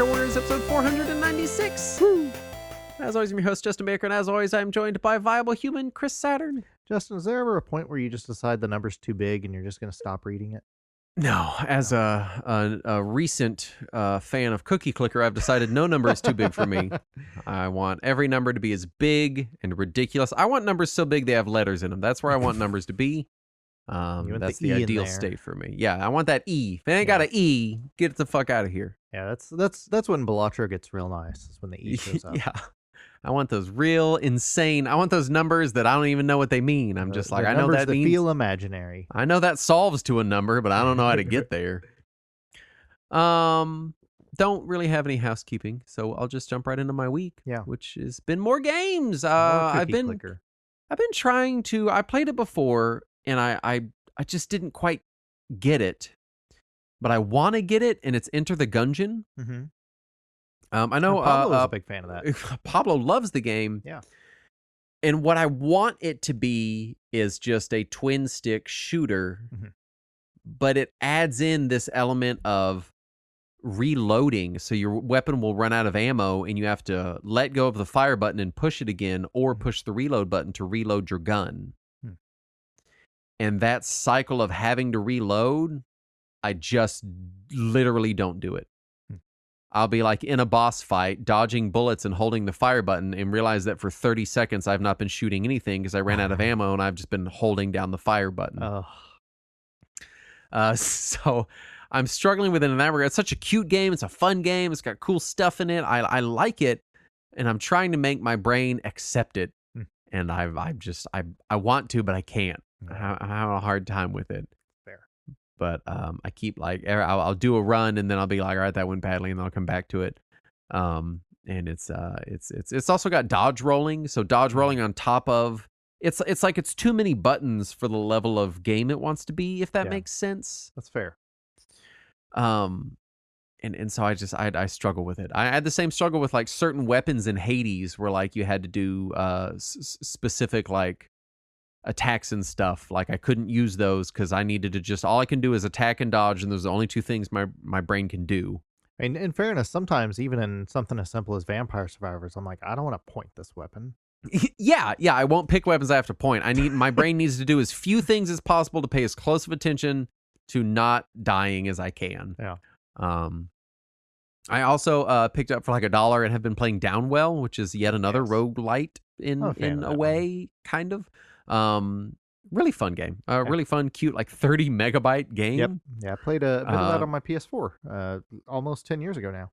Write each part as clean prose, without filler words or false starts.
Wheelchair Warriors, episode 496. Woo. As always, I'm your host, Justin Baker, and as always, I'm joined by Viable Human, Chris Saturn. Justin, is there ever a point where you just decide the number's too big and you're just going to stop reading it? No, as a recent fan of Cookie Clicker, I've decided no number is too big for me. I want every number to be as big and ridiculous. I want numbers so big they have letters in them. That's where I want numbers to be. That's the ideal state for me. Yeah, I want that E. If it ain't got an E, get it the fuck out of here. Yeah, that's when Balatro gets real nice. Is when the E shows up. Yeah. I want those real insane. I want those numbers that I don't even know what they mean. I'm just like, I know that means. Feel imaginary. I know that solves to a number, but I don't know how to get there. Don't really have any housekeeping, so I'll just jump right into my week. Yeah, which has been more games. I've been trying to. I played it before, and I just didn't quite get it, but I want to get it, and it's Enter the Gungeon. Mm-hmm. I know Pablo's a big fan of that. Pablo loves the game. Yeah. And what I want it to be is just a twin stick shooter, but it adds in this element of reloading. So your weapon will run out of ammo and you have to let go of the fire button and push it again, or push the reload button to reload your gun. And that cycle of having to reload, I just literally don't do it. I'll be like in a boss fight, dodging bullets and holding the fire button, and realize that for 30 seconds I've not been shooting anything because I ran out of ammo and I've just been holding down the fire button. So I'm struggling with it in that regard. It's such a cute game. It's a fun game. It's got cool stuff in it. I like it, and I'm trying to make my brain accept it. And I want to, but I can't. I'm having a hard time with it. But I keep like I'll do a run and then I'll be like, all right, that went badly, and then I'll come back to it. And it's also got dodge rolling. So dodge rolling on top of it's like it's too many buttons for the level of game it wants to be, if that makes sense. That's fair. And so I struggle with it. I had the same struggle with like certain weapons in Hades, where like you had to do specific like attacks and stuff. Like I couldn't use those because I needed to just, all I can do is attack and dodge, and those are the only two things my brain can do. And in fairness, sometimes even in something as simple as Vampire Survivors, I'm like, I don't want to point this weapon. Yeah, I won't pick weapons I have to point. My brain needs to do as few things as possible to pay as close of attention to not dying as I can. Yeah. I also picked up for like $1 and have been playing Downwell, which is yet another roguelite in a way, kind of. Really fun game. Really fun, cute, like 30 megabyte game. Yep. Yeah, I played a bit of that on my PS4 almost 10 years ago now.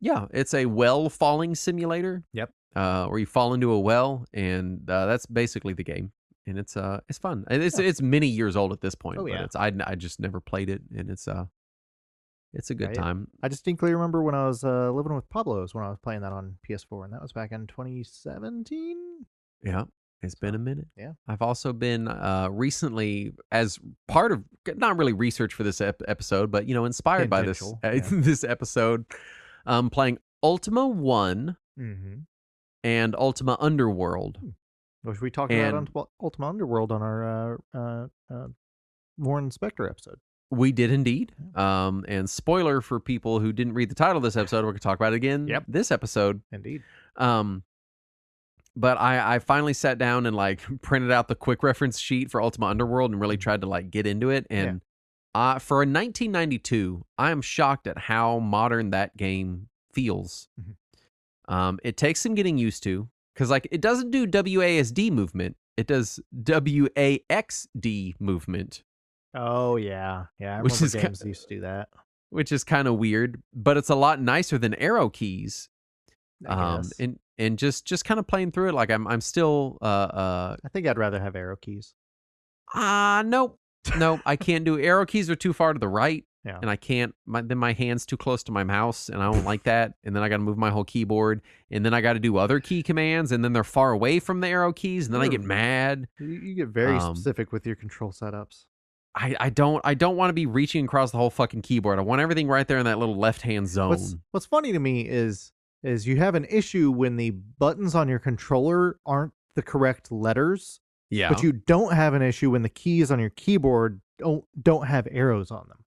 Yeah, it's a well falling simulator. Yep. Where you fall into a well, and that's basically the game. And it's fun. It's many years old at this point. Oh, yeah. But I just never played it, and it's a good time. I distinctly remember when I was living with Pablo's when I was playing that on PS4, and that was back in 2017. Yeah. It's been a minute. Yeah. I've also been recently, as part of, not really research for this episode, but, inspired by this this episode, playing Ultima 1 and Ultima Underworld. Which we talked about Ultima Underworld on our Warren Spector episode. We did indeed. And spoiler for people who didn't read the title of this episode, we're going to talk about it again this episode. Indeed. But I finally sat down and like printed out the quick reference sheet for Ultima Underworld and really tried to like get into it. And for a 1992, I am shocked at how modern that game feels. It takes some getting used to, because like it doesn't do WASD movement. It does WAXD movement. Oh, yeah. Yeah, I remember games used to do that. Which is kind of weird, but it's a lot nicer than arrow keys. And just kind of playing through it, like I'm still I think I'd rather have arrow keys. Nope, I can't do arrow keys. Are too far to the right, and I can't. Then my hand's too close to my mouse, and I don't like that. And then I got to move my whole keyboard, and then I got to do other key commands, and then they're far away from the arrow keys, and then I get mad. You get very specific with your control setups. I don't want to be reaching across the whole fucking keyboard. I want everything right there in that little left hand zone. What's funny to me is you have an issue when the buttons on your controller aren't the correct letters. Yeah. But you don't have an issue when the keys on your keyboard don't have arrows on them.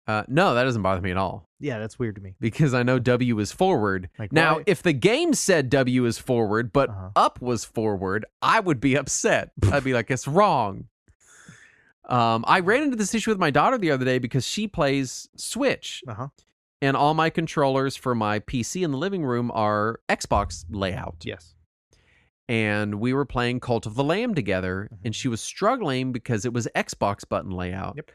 No, that doesn't bother me at all. Yeah, that's weird to me. Because I know W is forward. Like, now, why? if the game said W is forward, but up was forward, I would be upset. I'd be like, it's wrong. I ran into this issue with my daughter the other day because she plays Switch. And all my controllers for my PC in the living room are Xbox layout. Yes. And we were playing Cult of the Lamb together, and she was struggling because it was Xbox button layout. Yep.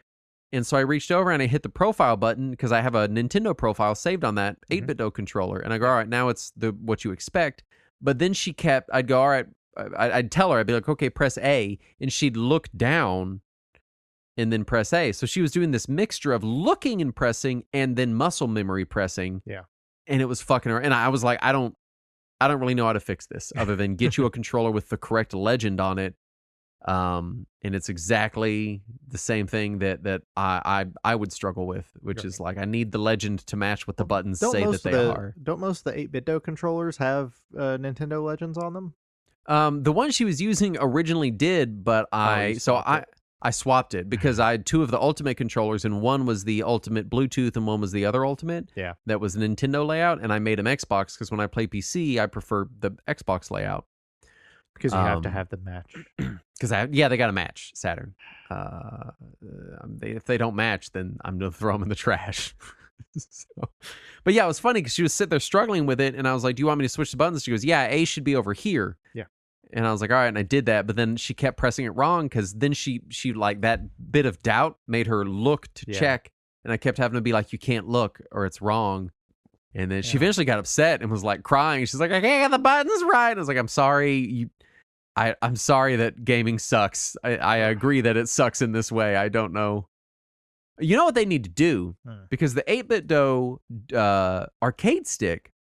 And so I reached over and I hit the profile button because I have a Nintendo profile saved on that 8BitDo controller. And I go, all right, now it's what you expect. But then she kept, I'd go, all right, I'd tell her, I'd be like, okay, press A. And she'd look down and then press A. So she was doing this mixture of looking and pressing and then muscle memory pressing. Yeah. And it was fucking her. And I was like, I don't really know how to fix this other than get you a controller with the correct legend on it. And it's exactly the same thing that I would struggle with, which is like I need the legend to match what the buttons say that they are. Don't most of the 8BitDo controllers have Nintendo legends on them? The one she was using originally did, but I swapped it because I had two of the Ultimate controllers, and one was the Ultimate Bluetooth and one was the other Ultimate. Yeah. That was a Nintendo layout, and I made them Xbox because when I play PC, I prefer the Xbox layout. Because you have to have the match. Because they got to match Saturn. If they don't match, then I'm going to throw them in the trash. But yeah, it was funny because she was sitting there struggling with it, and I was like, do you want me to switch the buttons? She goes, yeah, A should be over here. Yeah. And I was like, all right, and I did that, but then she kept pressing it wrong because then she like that bit of doubt made her look to check, and I kept having to be like, you can't look or it's wrong. And then she eventually got upset and was like crying. She's like, I can't get the buttons right. I was like, I'm sorry, I'm sorry that gaming sucks. I agree that it sucks in this way. I don't know. You know what they need to do? Because the 8BitDo arcade stick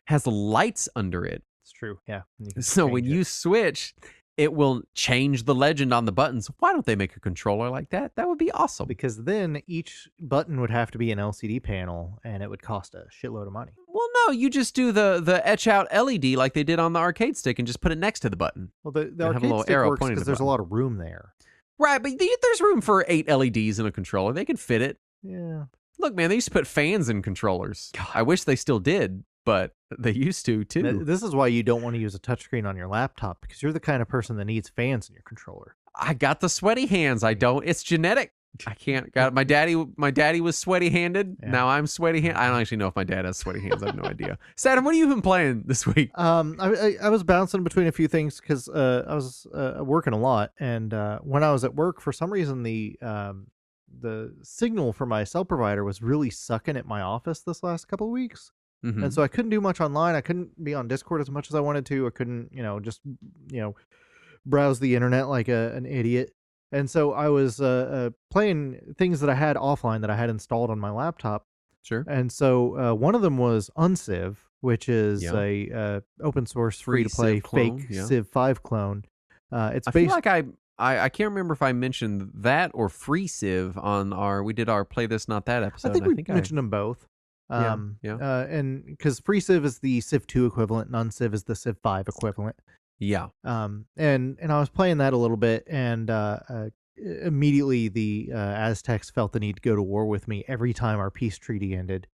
has lights under it. True. Yeah. So when you switch, it will change the legend on the buttons. Why don't they make a controller like that? That would be awesome. Because then each button would have to be an LCD panel, and it would cost a shitload of money. Well, no, you just do the etch out LED like they did on the arcade stick and just put it next to the button. Well, the arcade stick works because there's a lot of room there. Right, but there's room for 8 LEDs in a controller. They could fit it. Yeah. Look, man, they used to put fans in controllers. God. I wish they still did, but they used to, too. This is why you don't want to use a touchscreen on your laptop, because you're the kind of person that needs fans in your controller. I got the sweaty hands. I don't. It's genetic. I can't. Got my daddy was sweaty handed. Yeah. Now I'm sweaty handed. I don't actually know if my dad has sweaty hands. I have no idea. Saturn, what have you been playing this week? I was bouncing between a few things because I was working a lot, and when I was at work, for some reason the signal for my cell provider was really sucking at my office this last couple of weeks. Mm-hmm. And so I couldn't do much online. I couldn't be on Discord as much as I wanted to. I couldn't, just browse the internet like an idiot. And so I was playing things that I had offline that I had installed on my laptop. Sure. And so one of them was Unciv, which is a open source free to play fake Civ 5 clone. I feel like I can't remember if I mentioned that or Free Civ on we did our Play This Not That episode. I think we mentioned them both. And because Free Civ is the Civ 2 equivalent, and Unciv is the Civ 5 equivalent. Yeah. And I was playing that a little bit, and immediately the Aztecs felt the need to go to war with me every time our peace treaty ended,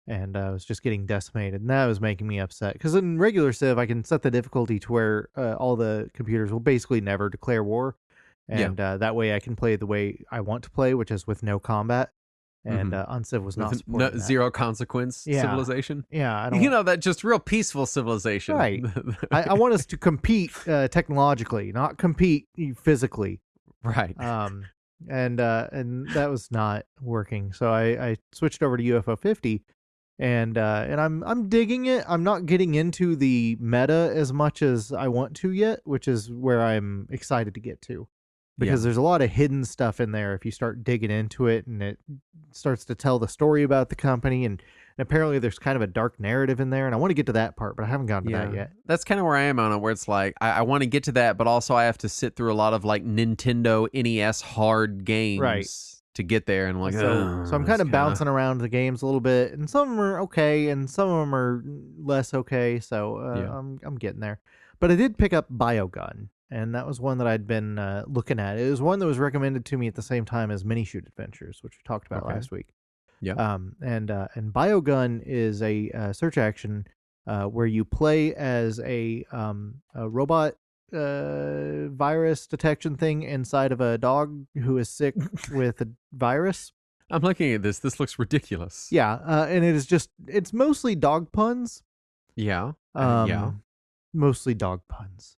and I was just getting decimated, and that was making me upset. Because in regular Civ, I can set the difficulty to where all the computers will basically never declare war, and that way I can play the way I want to play, which is with no combat. And Unciv was not supporting zero consequence civilization. Yeah, I don't. That just real peaceful civilization. Right. I want us to compete technologically, not compete physically. Right. And that was not working. So I switched over to UFO 50, and I'm digging it. I'm not getting into the meta as much as I want to yet, which is where I'm excited to get to. Because there's a lot of hidden stuff in there if you start digging into it, and it starts to tell the story about the company, and apparently there's kind of a dark narrative in there, and I want to get to that part, but I haven't gotten to that yet. That's kind of where I am on it, where it's like I want to get to that, but also I have to sit through a lot of like Nintendo NES hard games to get there, and I'm like, so I'm kind of bouncing around the games a little bit, and some of them are okay, and some of them are less okay, so I'm getting there. But I did pick up Biogun. And that was one that I'd been looking at. It was one that was recommended to me at the same time as Mini Shoot Adventures, which we talked about last week. Yeah. And Biogun is a search action where you play as a robot virus detection thing inside of a dog who is sick with a virus. I'm looking at this. This looks ridiculous. Yeah, and it's mostly dog puns. Yeah. Yeah. Mostly dog puns.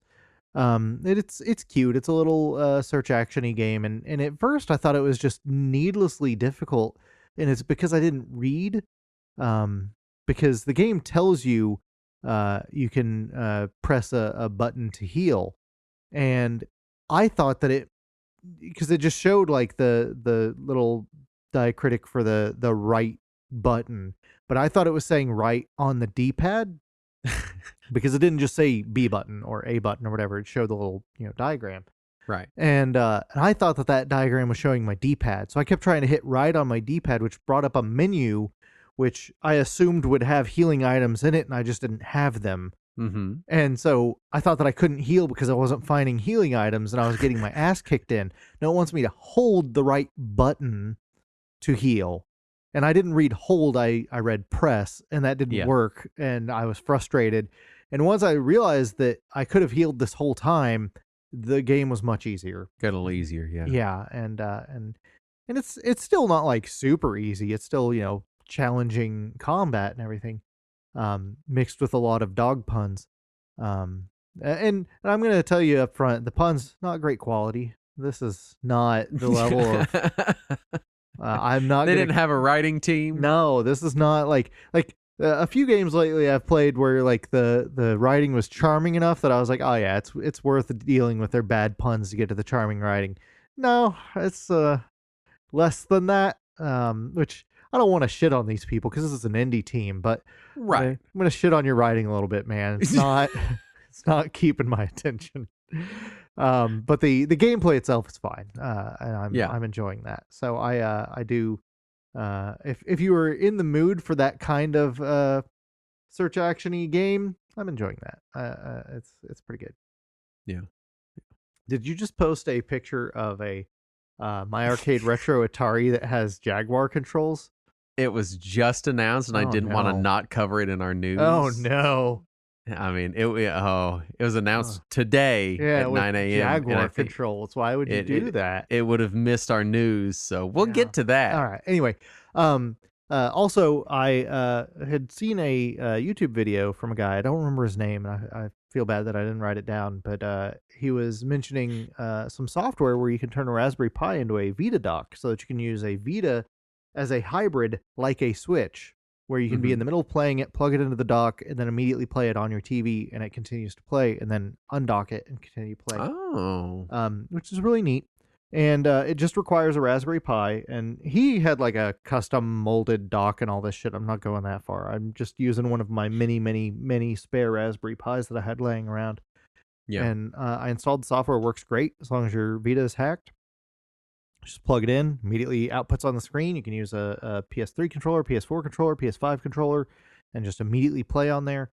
It's cute. It's a little search actiony game, and at first I thought it was just needlessly difficult, and it's because I didn't read. Because the game tells you you can press a button to heal, and I thought that because it just showed like the little diacritic for the right button, but I thought it was saying right on the D-pad. Because it didn't just say B button or A button or whatever. It showed the little, diagram. Right. And I thought that diagram was showing my D-pad. So I kept trying to hit right on my D-pad, which brought up a menu, which I assumed would have healing items in it, and I just didn't have them. Mm-hmm. And so I thought that I couldn't heal because I wasn't finding healing items, and I was getting my ass kicked in. No, it wants me to hold the right button to heal. And I didn't read hold, I read press, and that didn't work, and I was frustrated. And once I realized that I could have healed this whole time, the game was much easier. Got a little easier, yeah. Yeah, and it's still not like super easy. It's still, challenging combat and everything, mixed with a lot of dog puns. And I'm going to tell you up front, the puns, not great quality. This is not the level of... I'm not. They didn't have a writing team. No, this is not like a few games lately I've played where like the writing was charming enough that I was like, oh yeah, it's worth dealing with their bad puns to get to the charming writing. No, it's less than that. Which I don't want to shit on these people because this is an indie team, but right, I'm gonna shit on your writing a little bit, man. It's not it's not keeping my attention. But the gameplay itself is fine, and I'm enjoying that. So I do. If you were in the mood for that kind of search actiony game, I'm enjoying that. It's pretty good. Yeah. Did you just post a picture of a My Arcade Retro Atari that has Jaguar controls? It was just announced, and I didn't want to not cover it in our news. Oh no! I mean, it was announced today at 9 a.m. Jaguar controls. Why would you do that? It would have missed our news, so we'll get to that. All right. Anyway, also, I had seen a YouTube video from a guy. I don't remember his name, and I feel bad that I didn't write it down. But he was mentioning some software where you can turn a Raspberry Pi into a Vita dock, so that you can use a Vita as a hybrid, like a Switch, where you can be in the middle playing it, plug it into the dock, and then immediately play it on your TV, and it continues to play, and then undock it and continue to play. Oh. Which is really neat. And it just requires a Raspberry Pi, and he had like a custom molded dock and all this shit. I'm not going that far. I'm just using one of my many spare Raspberry Pis that I had laying around. Yeah. And I installed the software. It works great as long as your Vita is hacked. Just plug it in, immediately outputs on the screen. You can use a PS3 controller, PS4 controller, PS5 controller, and just immediately play on there,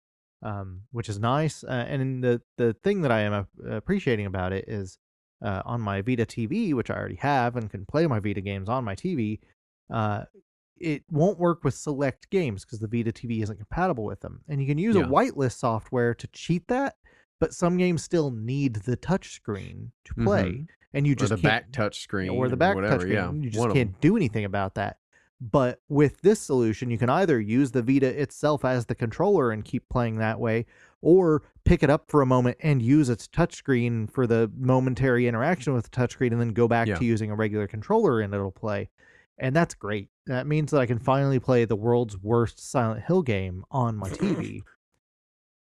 which is nice. And the thing that I am appreciating about it is on my Vita TV, which I already have and can play my Vita games on my TV, it won't work with select games because the Vita TV isn't compatible with them. And you can use a whitelist software to cheat that, but some games still need the touchscreen to play. Mm-hmm. And you just or the back touch screen, or the back touch screen. Yeah, you just can't do anything about that. But with this solution, you can either use the Vita itself as the controller and keep playing that way, or pick it up for a moment and use its touchscreen for the momentary interaction with the touchscreen, and then go back to using a regular controller and it'll play. And that's great. That means that I can finally play the world's worst Silent Hill game on my TV.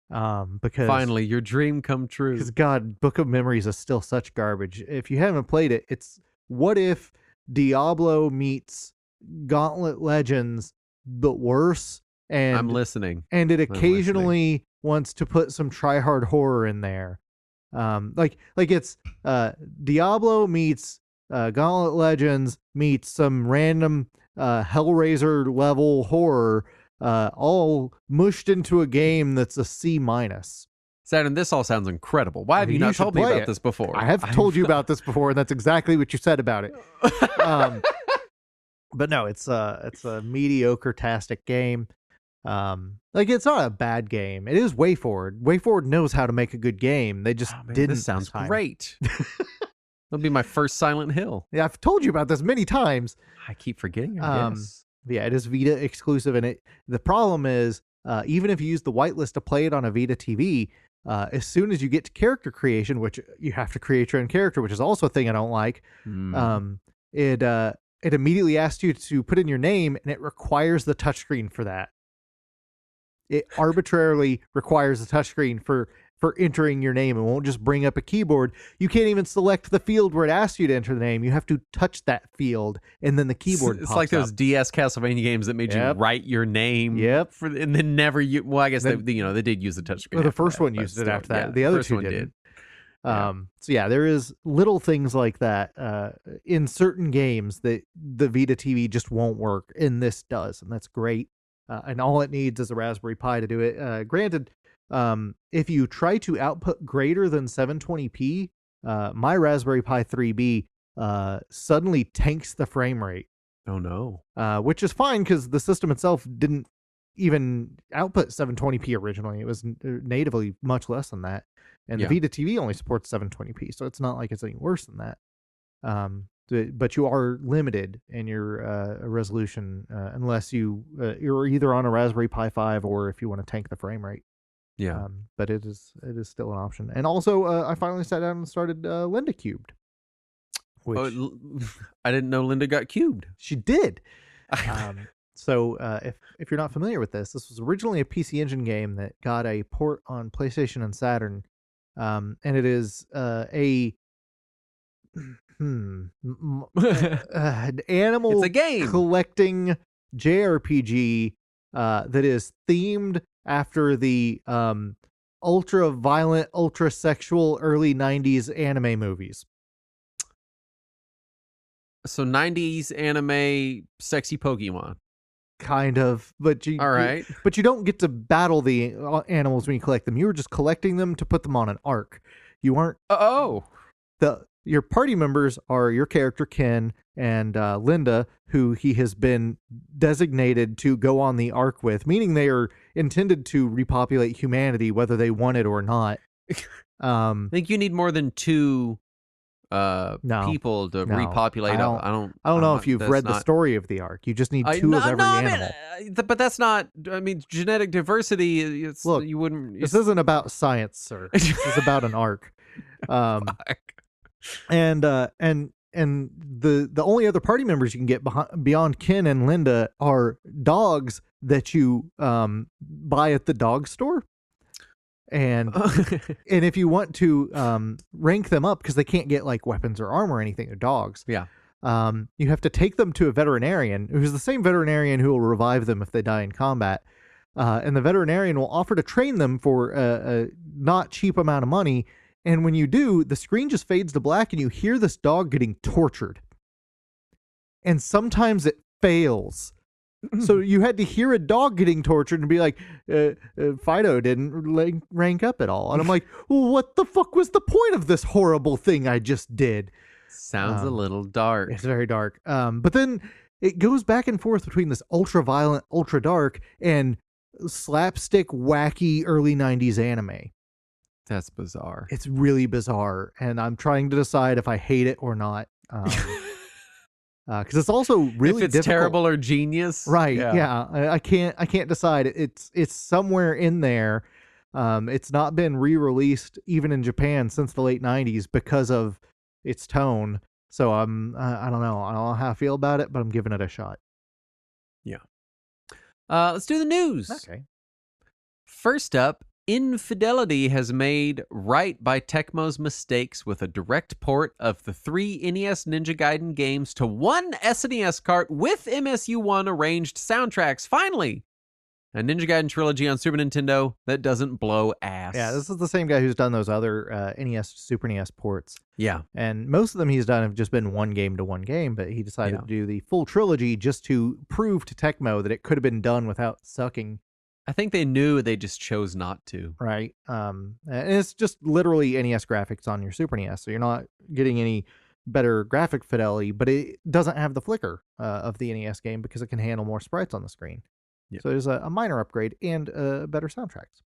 Because finally your dream come true. Because God, Book of Memories is still such garbage. If you haven't played it, it's what if Diablo meets Gauntlet Legends, but worse. And I'm listening. And it occasionally wants to put some try-hard horror in there. Like it's Diablo meets Gauntlet Legends meets some random Hellraiser level horror. All mushed into a game that's a C-. Saturn, this all sounds incredible. Why have you not told me about this before? I have told you about this before, and that's exactly what you said about it. But no, it's a mediocre-tastic game. Like, it's not a bad game. It is WayForward. WayForward knows how to make a good game. They just didn't. This sounds this time. great. It'll be my first Silent Hill. Yeah, I've told you about this many times. I keep forgetting, I guess. Yeah, it is Vita exclusive, and the problem is, even if you use the whitelist to play it on a Vita TV, as soon as you get to character creation, which you have to create your own character, which is also a thing I don't like, it immediately asks you to put in your name, and it requires the touchscreen for that. It arbitrarily requires a touchscreen for entering your name. It won't just bring up a keyboard. You can't even select the field where it asks you to enter the name. You have to touch that field, and then the keyboard It's pops like those up. DS Castlevania games that made you write your name. Yep. And then never you. Well, I guess they did use the touchscreen. Well, the first one used it after that. The other two didn't. So yeah, there is little things like that in certain games that the Vita TV just won't work, and this does, and that's great. And all it needs is a Raspberry Pi to do it. Granted, if you try to output greater than 720p, my Raspberry Pi 3B suddenly tanks the frame rate. Oh no! Which is fine because the system itself didn't even output 720p originally. It was natively much less than that, and the Vita TV only supports 720p, so it's not like it's any worse than that. But you are limited in your resolution unless you're either on a Raspberry Pi 5 or if you want to tank the frame rate. Yeah. But it is still an option. And also, I finally sat down and started Linda Cubed. Which I didn't know Linda got cubed. She did. So if you're not familiar with this was originally a PC Engine game that got a port on PlayStation and Saturn. And it is an animal it's a game collecting JRPG that is themed after the ultra violent, ultra sexual early 90s anime movies. So 90s anime sexy Pokemon. Kind of, but all right. But you don't get to battle the animals when you collect them. You were just collecting them to put them on an arc. You aren't. Your party members are your character Ken and Linda, who he has been designated to go on the arc with, meaning they are intended to repopulate humanity, whether they want it or not. I think you need more than two people to repopulate. I don't know if you've read the story of the arc. You just need two of every animal. But that's not. I mean, genetic diversity. Look, you wouldn't. This isn't about science, sir. This is about an arc. And the only other party members you can get beyond Ken and Linda are dogs that you buy at the dog store. And and if you want to rank them up, because they can't get like weapons or armor or anything, they're dogs. Yeah. You have to take them to a veterinarian who's the same veterinarian who will revive them if they die in combat. And the veterinarian will offer to train them for a not cheap amount of money. And when you do, the screen just fades to black and you hear this dog getting tortured. And sometimes it fails. So you had to hear a dog getting tortured and be like, Fido didn't rank up at all. And I'm like, well, what the fuck was the point of this horrible thing I just did? Sounds a little dark. It's very dark. But then it goes back and forth between this ultra violent, ultra dark, and slapstick, wacky early 90s anime. That's bizarre. It's really bizarre, and I'm trying to decide if I hate it or not. Because it's also really if it's difficult. Terrible or genius, right? Yeah, I can't decide. It's somewhere in there. It's not been re-released even in Japan since the late 90s because of its tone. So I don't know. I don't know how I feel about it, but I'm giving it a shot. Yeah. Let's do the news. Okay. First up, Infidelity has made right by Tecmo's mistakes with a direct port of the 3 NES Ninja Gaiden games to one SNES cart with MSU1 arranged soundtracks. Finally, a Ninja Gaiden trilogy on Super Nintendo that doesn't blow ass. Yeah, this is the same guy who's done those other NES, Super NES ports. Yeah. And most of them he's done have just been one game to one game, but he decided to do the full trilogy just to prove to Tecmo that it could have been done without sucking. I think they knew, they just chose not to. Right. And it's just literally NES graphics on your Super NES, so you're not getting any better graphic fidelity, but it doesn't have the flicker of the NES game because it can handle more sprites on the screen. Yep. So there's a minor upgrade and better soundtracks.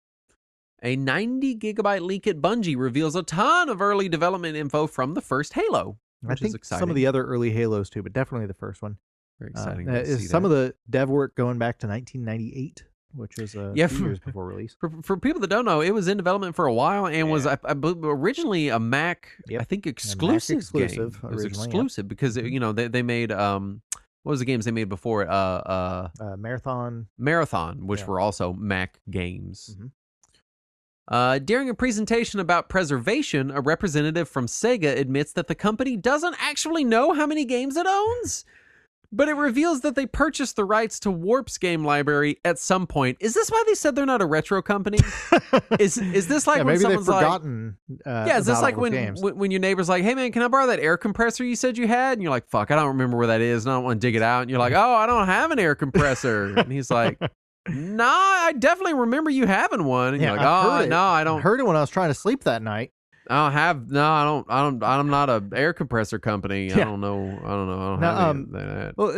A 90 gigabyte leak at Bungie reveals a ton of early development info from the first Halo, which is exciting. Some of the other early Halos too, but definitely the first one. Very exciting. Is some of the dev work going back to 1998, which was a few years before release. For people that don't know, it was in development for a while and was I believe, originally a Mac, I think, exclusive game. It was exclusive because they made what was the games they made before it? Marathon, which were also Mac games. Mm-hmm. During a presentation about preservation, a representative from Sega admits that the company doesn't actually know how many games it owns, but it reveals that they purchased the rights to Warp's game library at some point. Is this why they said they're not a retro company? Is this like when maybe someone's they've forgotten? Is this like when your neighbor's like, "Hey man, can I borrow that air compressor you said you had?" And you're like, "Fuck, I don't remember where that is, and I don't want to dig it out." And you're like, "Oh, I don't have an air compressor." And he's like, "Nah, I definitely remember you having one." And you're like, "Oh, no, I don't." I heard it when I was trying to sleep that night. I'm not a air compressor company. I don't know. I don't have that. Well,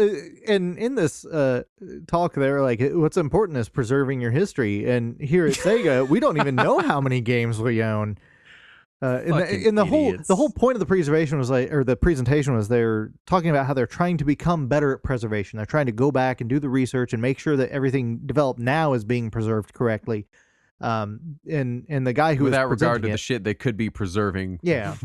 in this talk, they're like, what's important is preserving your history. And here at Sega, we don't even know how many games we own. The whole point of the preservation was the presentation was they're talking about how they're trying to become better at preservation. They're trying to go back and do the research and make sure that everything developed now is being preserved correctly. And the guy who without regard to the shit they could be preserving now.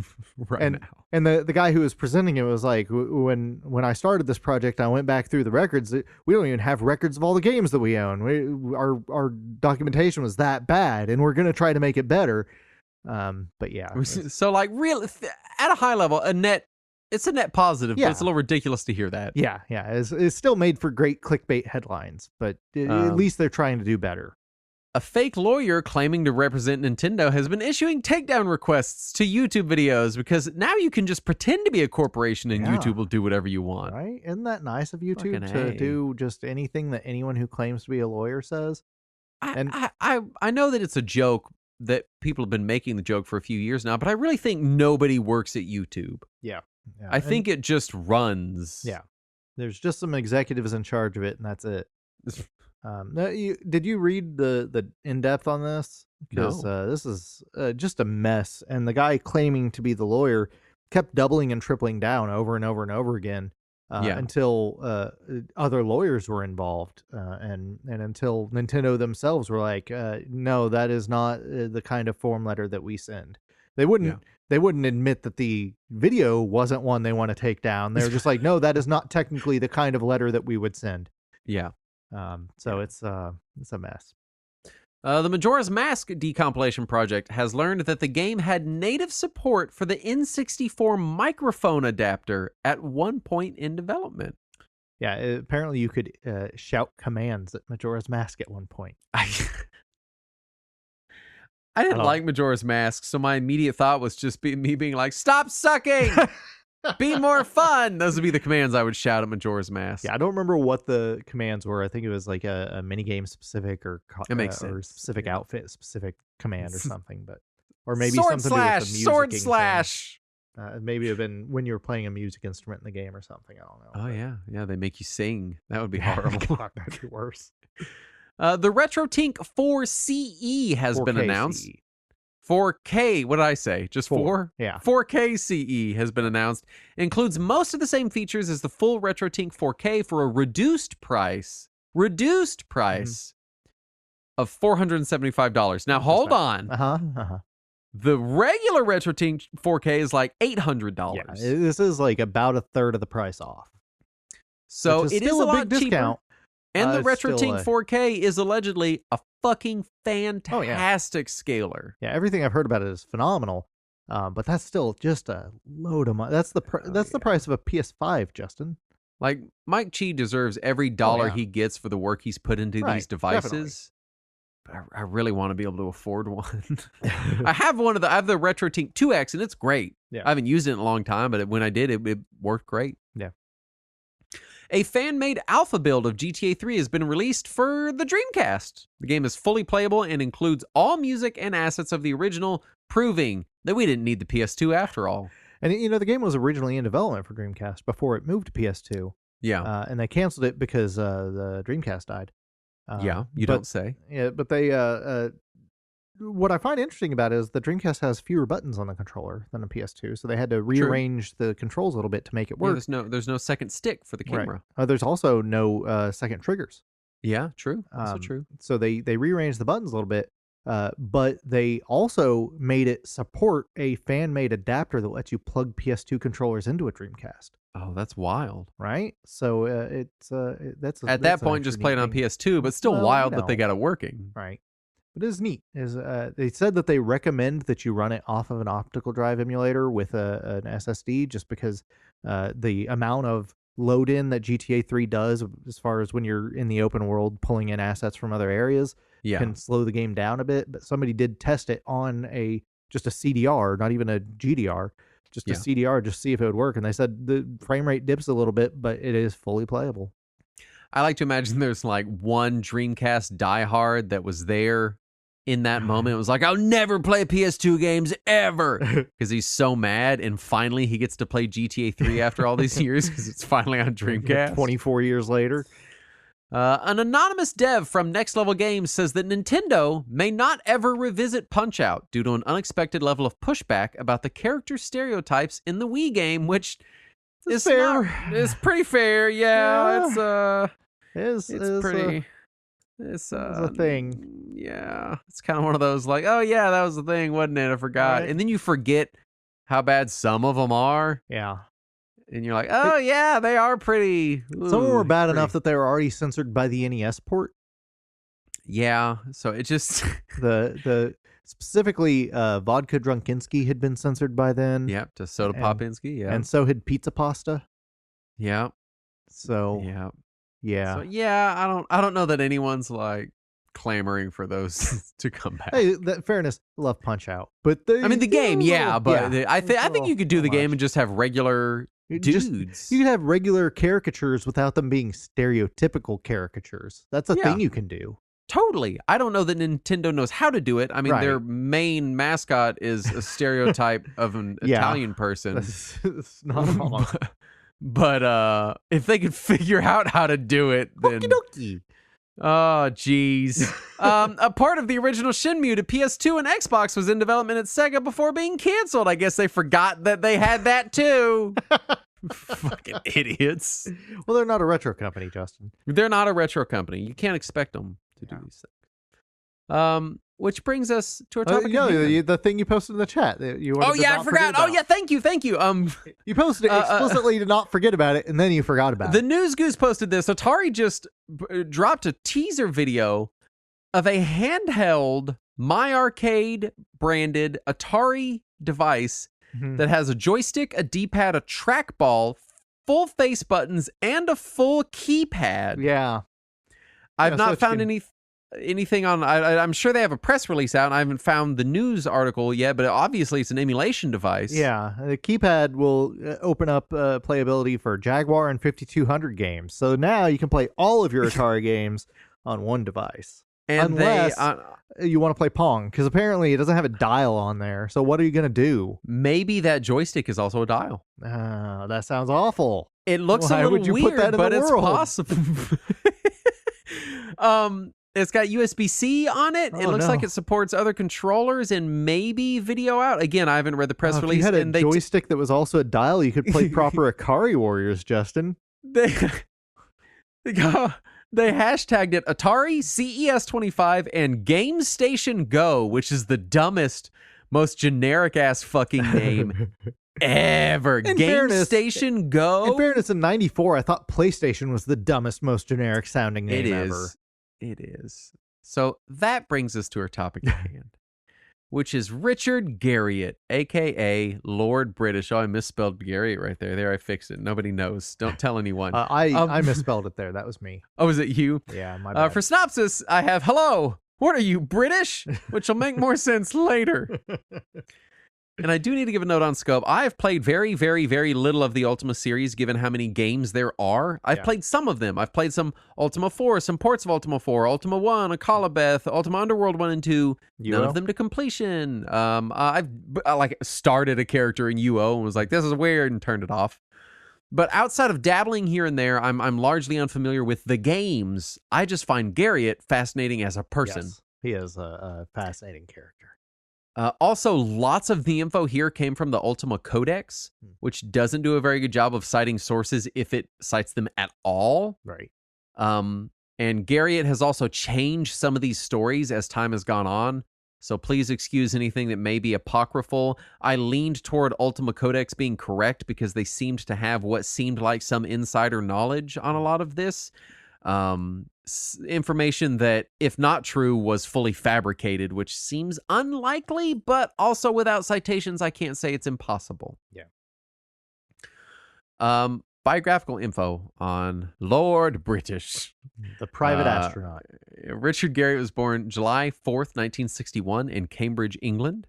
And the guy who was presenting it was like, when I started this project, I went back through the records. We don't even have records of all the games that we own. Our documentation was that bad, and we're going to try to make it better. But yeah. So like real at a high level, it's a net positive, but it's a little ridiculous to hear that. Yeah. It's still made for great clickbait headlines, but at least they're trying to do better. A fake lawyer claiming to represent Nintendo has been issuing takedown requests to YouTube videos because now you can just pretend to be a corporation and YouTube will do whatever you want. Right? Isn't that nice of YouTube to do just anything that anyone who claims to be a lawyer says? I know that it's a joke, that people have been making the joke for a few years now, but I really think nobody works at YouTube. Yeah. I think it just runs. Yeah. There's just some executives in charge of it, and that's it. Did you read the in-depth on this? Because this is just a mess. And the guy claiming to be the lawyer kept doubling and tripling down over and over and over again until other lawyers were involved. And until Nintendo themselves were like, no, that is not the kind of form letter that we send. They wouldn't admit that the video wasn't one they want to take down. They're just like, no, that is not technically the kind of letter that we would send. Yeah. So it's a mess. The Majora's Mask decompilation project has learned that the game had native support for the N64 microphone adapter at one point in development. Yeah, apparently you could shout commands at Majora's Mask at one point. I didn't like Majora's Mask, so my immediate thought was just me being like, "Stop sucking! Be more fun!" Those would be the commands I would shout at Majora's Mask. Yeah, I don't remember what the commands were. I think it was like a minigame specific or specific outfit specific command or something. Or maybe sword something slash, to do with the sword slash. Maybe it would have been when you were playing a music instrument in the game or something. I don't know. Oh, yeah. They make you sing. That would be horrible. God, that'd be worse. The RetroTink 4CE has been announced. 4K, what did I say? Just 4? Yeah. 4K CE has been announced. Includes most of the same features as the full RetroTink 4K for a reduced price of $475. Now, hold on. The regular RetroTink 4K is like $800. Yeah, this is like about a third of the price off. So it is a lot big discount. cheaper. And the RetroTink 4K is allegedly a fucking fantastic scaler. Yeah, everything I've heard about it is phenomenal. But that's still just a load of money. That's the price of a PS5, Justin. Like, Mike Chi deserves every dollar he gets for the work he's put into these devices. Definitely. But I really want to be able to afford one. I have I have the RetroTink 2X, and it's great. Yeah. I haven't used it in a long time, but when I did, it worked great. Yeah. A fan-made alpha build of GTA 3 has been released for the Dreamcast. The game is fully playable and includes all music and assets of the original, proving that we didn't need the PS2 after all. And the game was originally in development for Dreamcast before it moved to PS2. Yeah. And they canceled it because the Dreamcast died. Yeah, you don't say. Yeah, but they what I find interesting about it is the Dreamcast has fewer buttons on the controller than a PS2, so they had to rearrange the controls a little bit to make it work. Yeah, there's no second stick for the camera. Right. There's also no second triggers. Yeah, true. Also true. So they rearranged the buttons a little bit, but they also made it support a fan-made adapter that lets you plug PS2 controllers into a Dreamcast. Oh, that's wild. Right? So that's at that point just playing on PS2, but still wild that they got it working. Right. What is neat is they said that they recommend that you run it off of an optical drive emulator with an SSD, just because the amount of load in that GTA 3 does, as far as when you're in the open world pulling in assets from other areas, can slow the game down a bit. But somebody did test it on just a CDR, not even a GDR, just a CDR, just to see if it would work. And they said the frame rate dips a little bit, but it is fully playable. I like to imagine there's like one Dreamcast diehard that was there in that moment. It was like, I'll never play PS2 games ever, because he's so mad, and finally he gets to play GTA 3 after all these years because it's finally on Dreamcast 24 years later. An anonymous dev from Next Level Games says that Nintendo may not ever revisit Punch-Out due to an unexpected level of pushback about the character stereotypes in the Wii game, which is fair. It's pretty fair. Yeah. It's pretty. It's a thing. Yeah, it's kind of one of those like, oh yeah, that was the thing, wasn't it? I forgot. Right. And then you forget how bad some of them are. Yeah. And you're like, oh yeah, they are pretty. Some of them were bad enough that they were already censored by the NES port. Yeah, so it just the specifically Vodka Drunkinski had been censored by then. Yep, to Soda Popinski. Yeah, and so had Pizza Pasta. Yeah. So yeah. So I don't know that anyone's like clamoring for those to come back. Hey, fairness, love Punch Out, but the game, I think you could do the game and just have regular dudes. You could have regular caricatures without them being stereotypical caricatures. That's a thing you can do. Totally. I don't know that Nintendo knows how to do it. I mean, their main mascot is a stereotype of an Italian person. It's not wrong. But if they could figure out how to do it, then... Okie dokie. Oh, jeez. A part of the original Shenmue to PS2 and Xbox was in development at Sega before being canceled. I guess they forgot that they had that too. Fucking idiots. Well, they're not a retro company, Justin. They're not a retro company. You can't expect them to do these things. Which brings us to our topic. The thing you posted in the chat. I forgot. Oh, yeah, thank you. You posted it explicitly to not forget about it, and then you forgot about it. The News Goose posted this. Atari just dropped a teaser video of a handheld My Arcade branded Atari device that has a joystick, a D-pad, a trackball, full face buttons, and a full keypad. Yeah. I've not found anything on. I'm sure they have a press release out, and I haven't found the news article yet, but obviously it's an emulation device. Yeah, the keypad will open up playability for Jaguar and 5200 games. So now you can play all of your Atari games on one device. And unless you want to play Pong, because apparently it doesn't have a dial on there. So what are you going to do? Maybe that joystick is also a dial. That sounds awful. It looks a little weird, but it's possible. It's got USB-C on it. It looks like it supports other controllers and maybe video out. Again, I haven't read the press release. If you had a joystick that was also a dial, you could play proper Akari Warriors, Justin. They hashtagged it Atari CES25 and Game Station Go, which is the dumbest, most generic-ass fucking name ever. Game Station Go? In fairness, in 94, I thought PlayStation was the dumbest, most generic-sounding name ever. It is. So that brings us to our topic at hand, which is Richard Garriott, a.k.a. Lord British. Oh, I misspelled Garriott right there. There, I fixed it. Nobody knows. Don't tell anyone. I misspelled it there. That was me. Oh, is it you? Yeah, my bad. For synopsis, I have, hello, what are you, British? Which will make more sense later. And I do need to give a note on scope. I have played very, very, very little of the Ultima series, given how many games there are. I've played some of them. I've played some Ultima 4, some ports of Ultima 4, Ultima 1, Akalabeth, Ultima Underworld 1 and 2. None of them to completion. I've started a character in UO and was like, this is weird, and turned it off. But outside of dabbling here and there, I'm largely unfamiliar with the games. I just find Garriott fascinating as a person. Yes, he is a fascinating character. Also, lots of the info here came from the Ultima Codex, which doesn't do a very good job of citing sources if it cites them at all. Right. And Garriott has also changed some of these stories as time has gone on. So please excuse anything that may be apocryphal. I leaned toward Ultima Codex being correct because they seemed to have what seemed like some insider knowledge on a lot of this. Information that, if not true, was fully fabricated, which seems unlikely, but also without citations, I can't say it's impossible. Yeah. Biographical info on Lord British. The private astronaut. Richard Garriott was born July 4th, 1961 in Cambridge, England.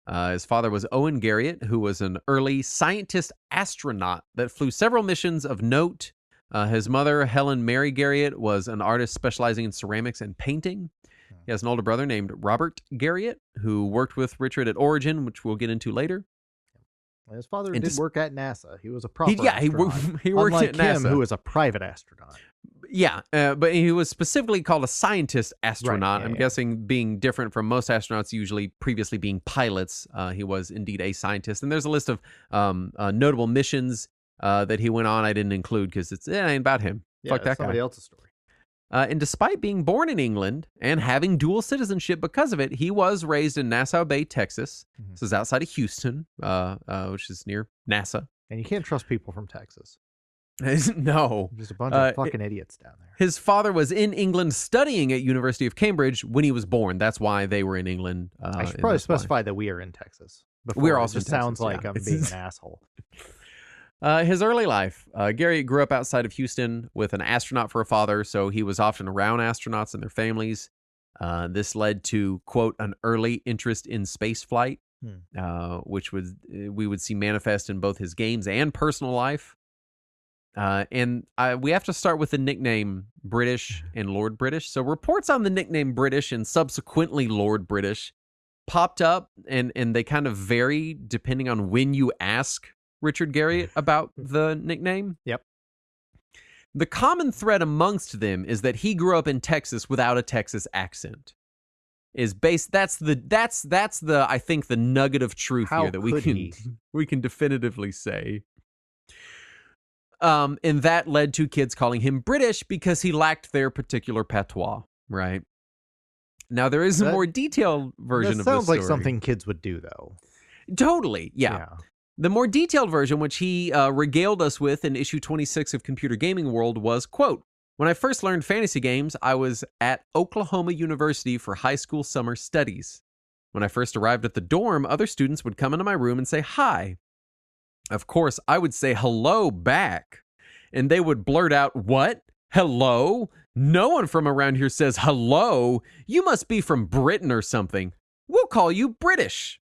His father was Owen Garriott, who was an early scientist astronaut that flew several missions of note. His mother, Helen Mary Garriott, was an artist specializing in ceramics and painting. He has an older brother named Robert Garriott, who worked with Richard at Origin, which we'll get into later. His father did work at NASA. He was a proper astronaut. He worked Unlike at NASA. him, who was a private astronaut. Yeah, but he was specifically called a scientist astronaut. Right, I'm guessing being different from most astronauts, usually previously being pilots. He was indeed a scientist. And there's a list of notable missions that he went on. I didn't include because it ain't about him. Yeah, Fuck that somebody guy. else's story. And despite being born in England and having dual citizenship because of it, he was raised in Nassau Bay, Texas. This is outside of Houston, which is near NASA. And you can't trust people from Texas. No. Just a bunch of fucking idiots down there. His father was in England studying at University of Cambridge when he was born. That's why they were in England. I should probably specify that we are in Texas. We're also in Texas, sounds like I'm being an asshole. His early life. Gary grew up outside of Houston with an astronaut for a father, so he was often around astronauts and their families. This led to, quote, an early interest in space flight, which we would see manifest in both his games and personal life. And we have to start with the nickname British and Lord British. So reports on the nickname British and subsequently Lord British popped up, and they kind of vary depending on when you ask Richard Garriott about the nickname. Yep. The common thread amongst them is that he grew up in Texas without a Texas accent. That's the I think the nugget of truth How here that we can definitively say. And that led to kids calling him British because he lacked their particular patois, right? Now, there is a more detailed version of this story. Sounds like something kids would do, though. Totally, yeah. The more detailed version, which he regaled us with in issue 26 of Computer Gaming World, was, quote, "When I first learned fantasy games, I was at Oklahoma University for high school summer studies. When I first arrived at the dorm, other students would come into my room and say hi. Of course, I would say hello back, and they would blurt out, 'What? Hello? No one from around here says hello. You must be from Britain or something. We'll call you British.'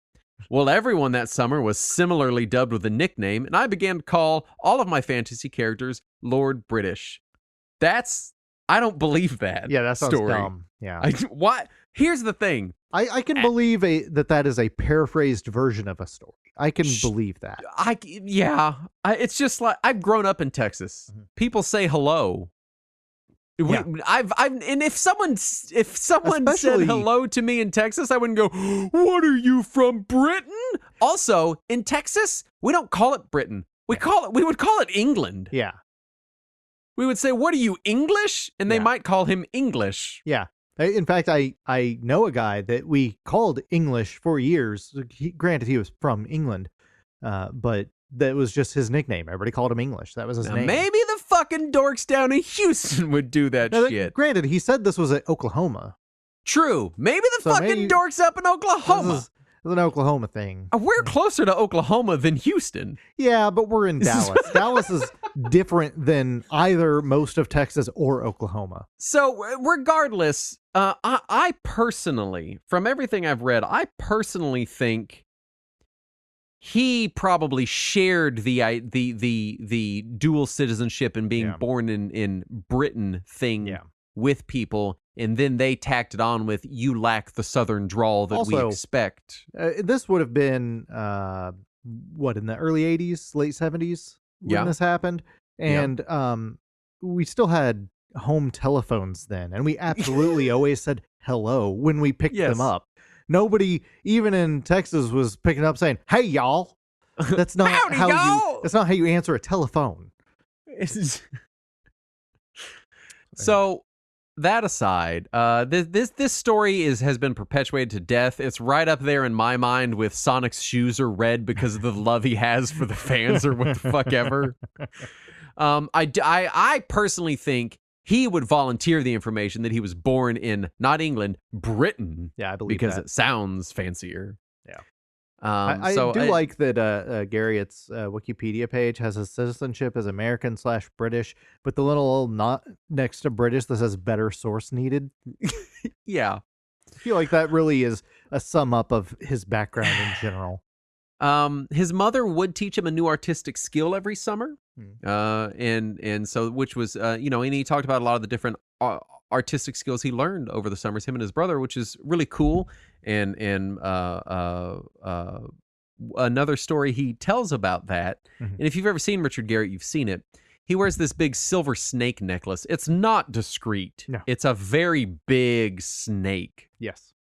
Well, everyone that summer was similarly dubbed with a nickname, and I began to call all of my fantasy characters Lord British." I don't believe that. Yeah, that sounds story. dumb. Yeah. What? Here's the thing. I can believe that is a paraphrased version of a story. I can believe that. It's just like I've grown up in Texas. People say hello. Yeah. And if someone said hello to me in Texas, I wouldn't go, "What are you, from Britain?" Also, in Texas, we don't call it Britain. We would call it England. Yeah. We would say, "What are you, English?" And they might call him English. Yeah. In fact, I know a guy that we called English for years. Granted, he was from England, but that was just his nickname. Everybody called him English. That was his name. Maybe the fucking dorks down in Houston would do that shit. Granted, he said this was at Oklahoma. True. Maybe the fucking dorks up in Oklahoma. This is an Oklahoma thing. We're closer to Oklahoma than Houston. Yeah, but we're in Dallas. Dallas is different than either most of Texas or Oklahoma. So regardless, I personally, from everything I've read, I personally think he probably shared the dual citizenship and being born in Britain thing with people, and then they tacked it on with "you lack the Southern drawl that we expect." This would have been in the early '80s, late '70s when this happened, and we still had home telephones then, and we absolutely always said hello when we picked them up. Nobody, even in Texas, was picking up saying, "Hey, y'all." That's not that's not how you answer a telephone. So that aside, this story has been perpetuated to death. It's right up there in my mind with Sonic's shoes are red because of the love he has for the fans or what the fuck ever. I personally think he would volunteer the information that he was born in, not England, Britain. Yeah, I believe because that. it sounds fancier. Yeah. I like that Garriott's Wikipedia page has his citizenship as American/British, but the little old knot next to British that says better source needed. Yeah. I feel like that really is a sum up of his background in general. His mother would teach him a new artistic skill every summer. And so, which was, and he talked about a lot of the different artistic skills he learned over the summers, him and his brother, which is really cool. And another story he tells about that. And if you've ever seen Richard Garriott, you've seen it. He wears this big silver snake necklace. It's not discreet. No. It's a very big snake. Yes.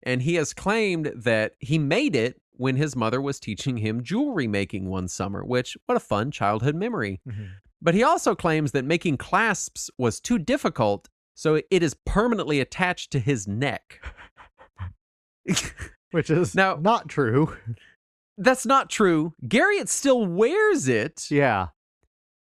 And he has claimed that he made it when his mother was teaching him jewelry making one summer, which, what a fun childhood memory. But he also claims that making clasps was too difficult, so it is permanently attached to his neck. Which is now not true. That's not true. Garriott still wears it. Yeah.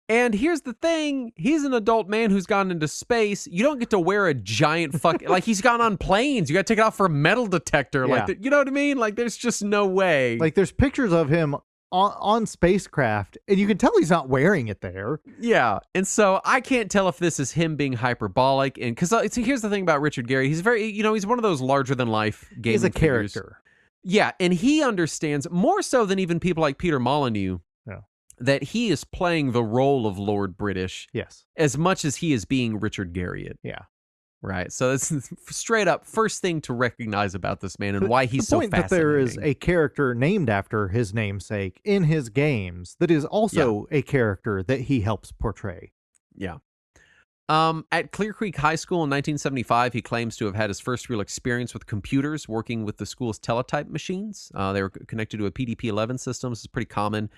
And here's the thing. He's an adult man who's gone into space. You don't get to wear a giant like he's gone on planes. You got to take it off for a metal detector. Yeah. Like, you know what I mean? Like, there's just no way. Like, there's pictures of him on spacecraft, and you can tell he's not wearing it there. Yeah. And so I can't tell if this is him being hyperbolic. And because here's the thing about Richard Garriott. He's very, he's one of those larger than life gaming He's a figures. character. Yeah. And he understands more so than even people like Peter Molyneux. That he is playing the role of Lord British as much as he is being Richard Garriott. Yeah. Right. So it's straight up first thing to recognize about this man and why he's so fascinating. That there is a character named after his namesake in his games that is also a character that he helps portray. Yeah. At Clear Creek High School in 1975, he claims to have had his first real experience with computers, working with the school's teletype machines. They were connected to a PDP-11 system. This is pretty common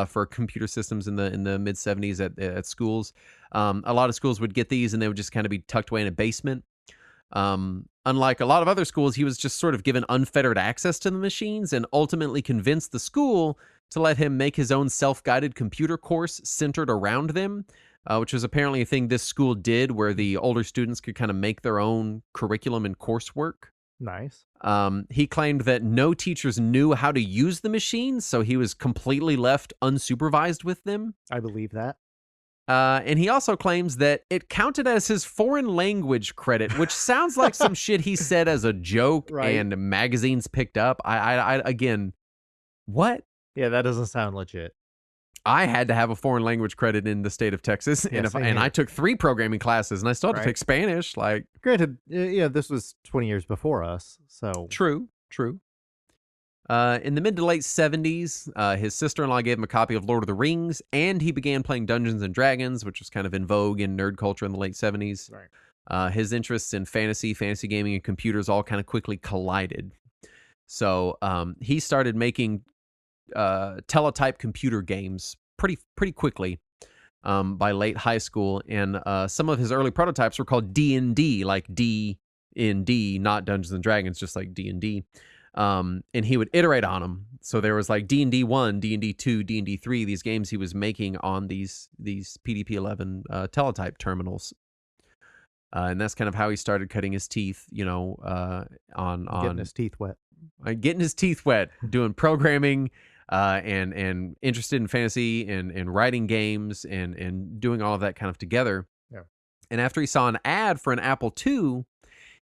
for computer systems in the mid-70s at schools. A lot of schools would get these, and they would just kind of be tucked away in a basement. Unlike a lot of other schools, he was just sort of given unfettered access to the machines and ultimately convinced the school to let him make his own self-guided computer course centered around them. Which was apparently a thing this school did where the older students could kind of make their own curriculum and coursework. Nice. He claimed that no teachers knew how to use the machines, so he was completely left unsupervised with them. I believe that. And he also claims that it counted as his foreign language credit, which sounds like some shit he said as a joke and magazines picked up. I again, what? Yeah, that doesn't sound legit. I had to have a foreign language credit in the state of Texas, and I took 3 programming classes, and I still had to take Spanish. Like, granted, this was 20 years before us, so true. In the mid to late 70s, his sister-in-law gave him a copy of Lord of the Rings, and he began playing Dungeons and Dragons, which was kind of in vogue in nerd culture in the late 70s. Right. His interests in fantasy gaming, and computers all kind of quickly collided. So he started making teletype computer games pretty quickly by late high school, and some of his early prototypes were called D&D, like D&D, not Dungeons and Dragons, just like D&D. And he would iterate on them. So there was like D&D 1, D&D 2, D&D 3, these games he was making on these PDP-11 teletype terminals. And that's kind of how he started cutting his teeth, on getting his teeth wet. Getting his teeth wet, doing programming, and interested in fantasy and writing games and doing all of that kind of together. Yeah. And after he saw an ad for an Apple II,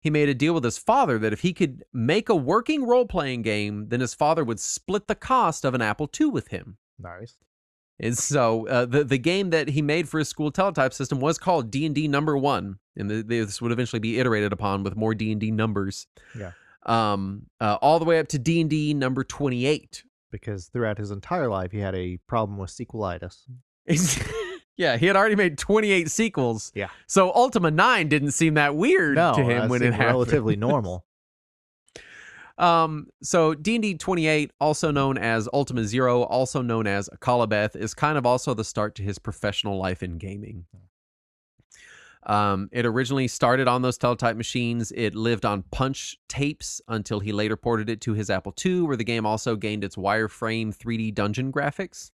he made a deal with his father that if he could make a working role-playing game, then his father would split the cost of an Apple II with him. Nice. And so the game that he made for his school teletype system was called D&D number 1. And this would eventually be iterated upon with more D&D numbers. Yeah. All the way up to D&D number 28. Because throughout his entire life, he had a problem with sequelitis. Yeah, he had already made 28 sequels. Yeah. So Ultima 9 didn't seem that weird to him when it happened. Relatively normal. So D&D 28, also known as Ultima Zero, also known as Akalabeth, is kind of also the start to his professional life in gaming. It originally started on those teletype machines. It lived on punch tapes until he later ported it to his Apple II, where the game also gained its wireframe 3D dungeon graphics.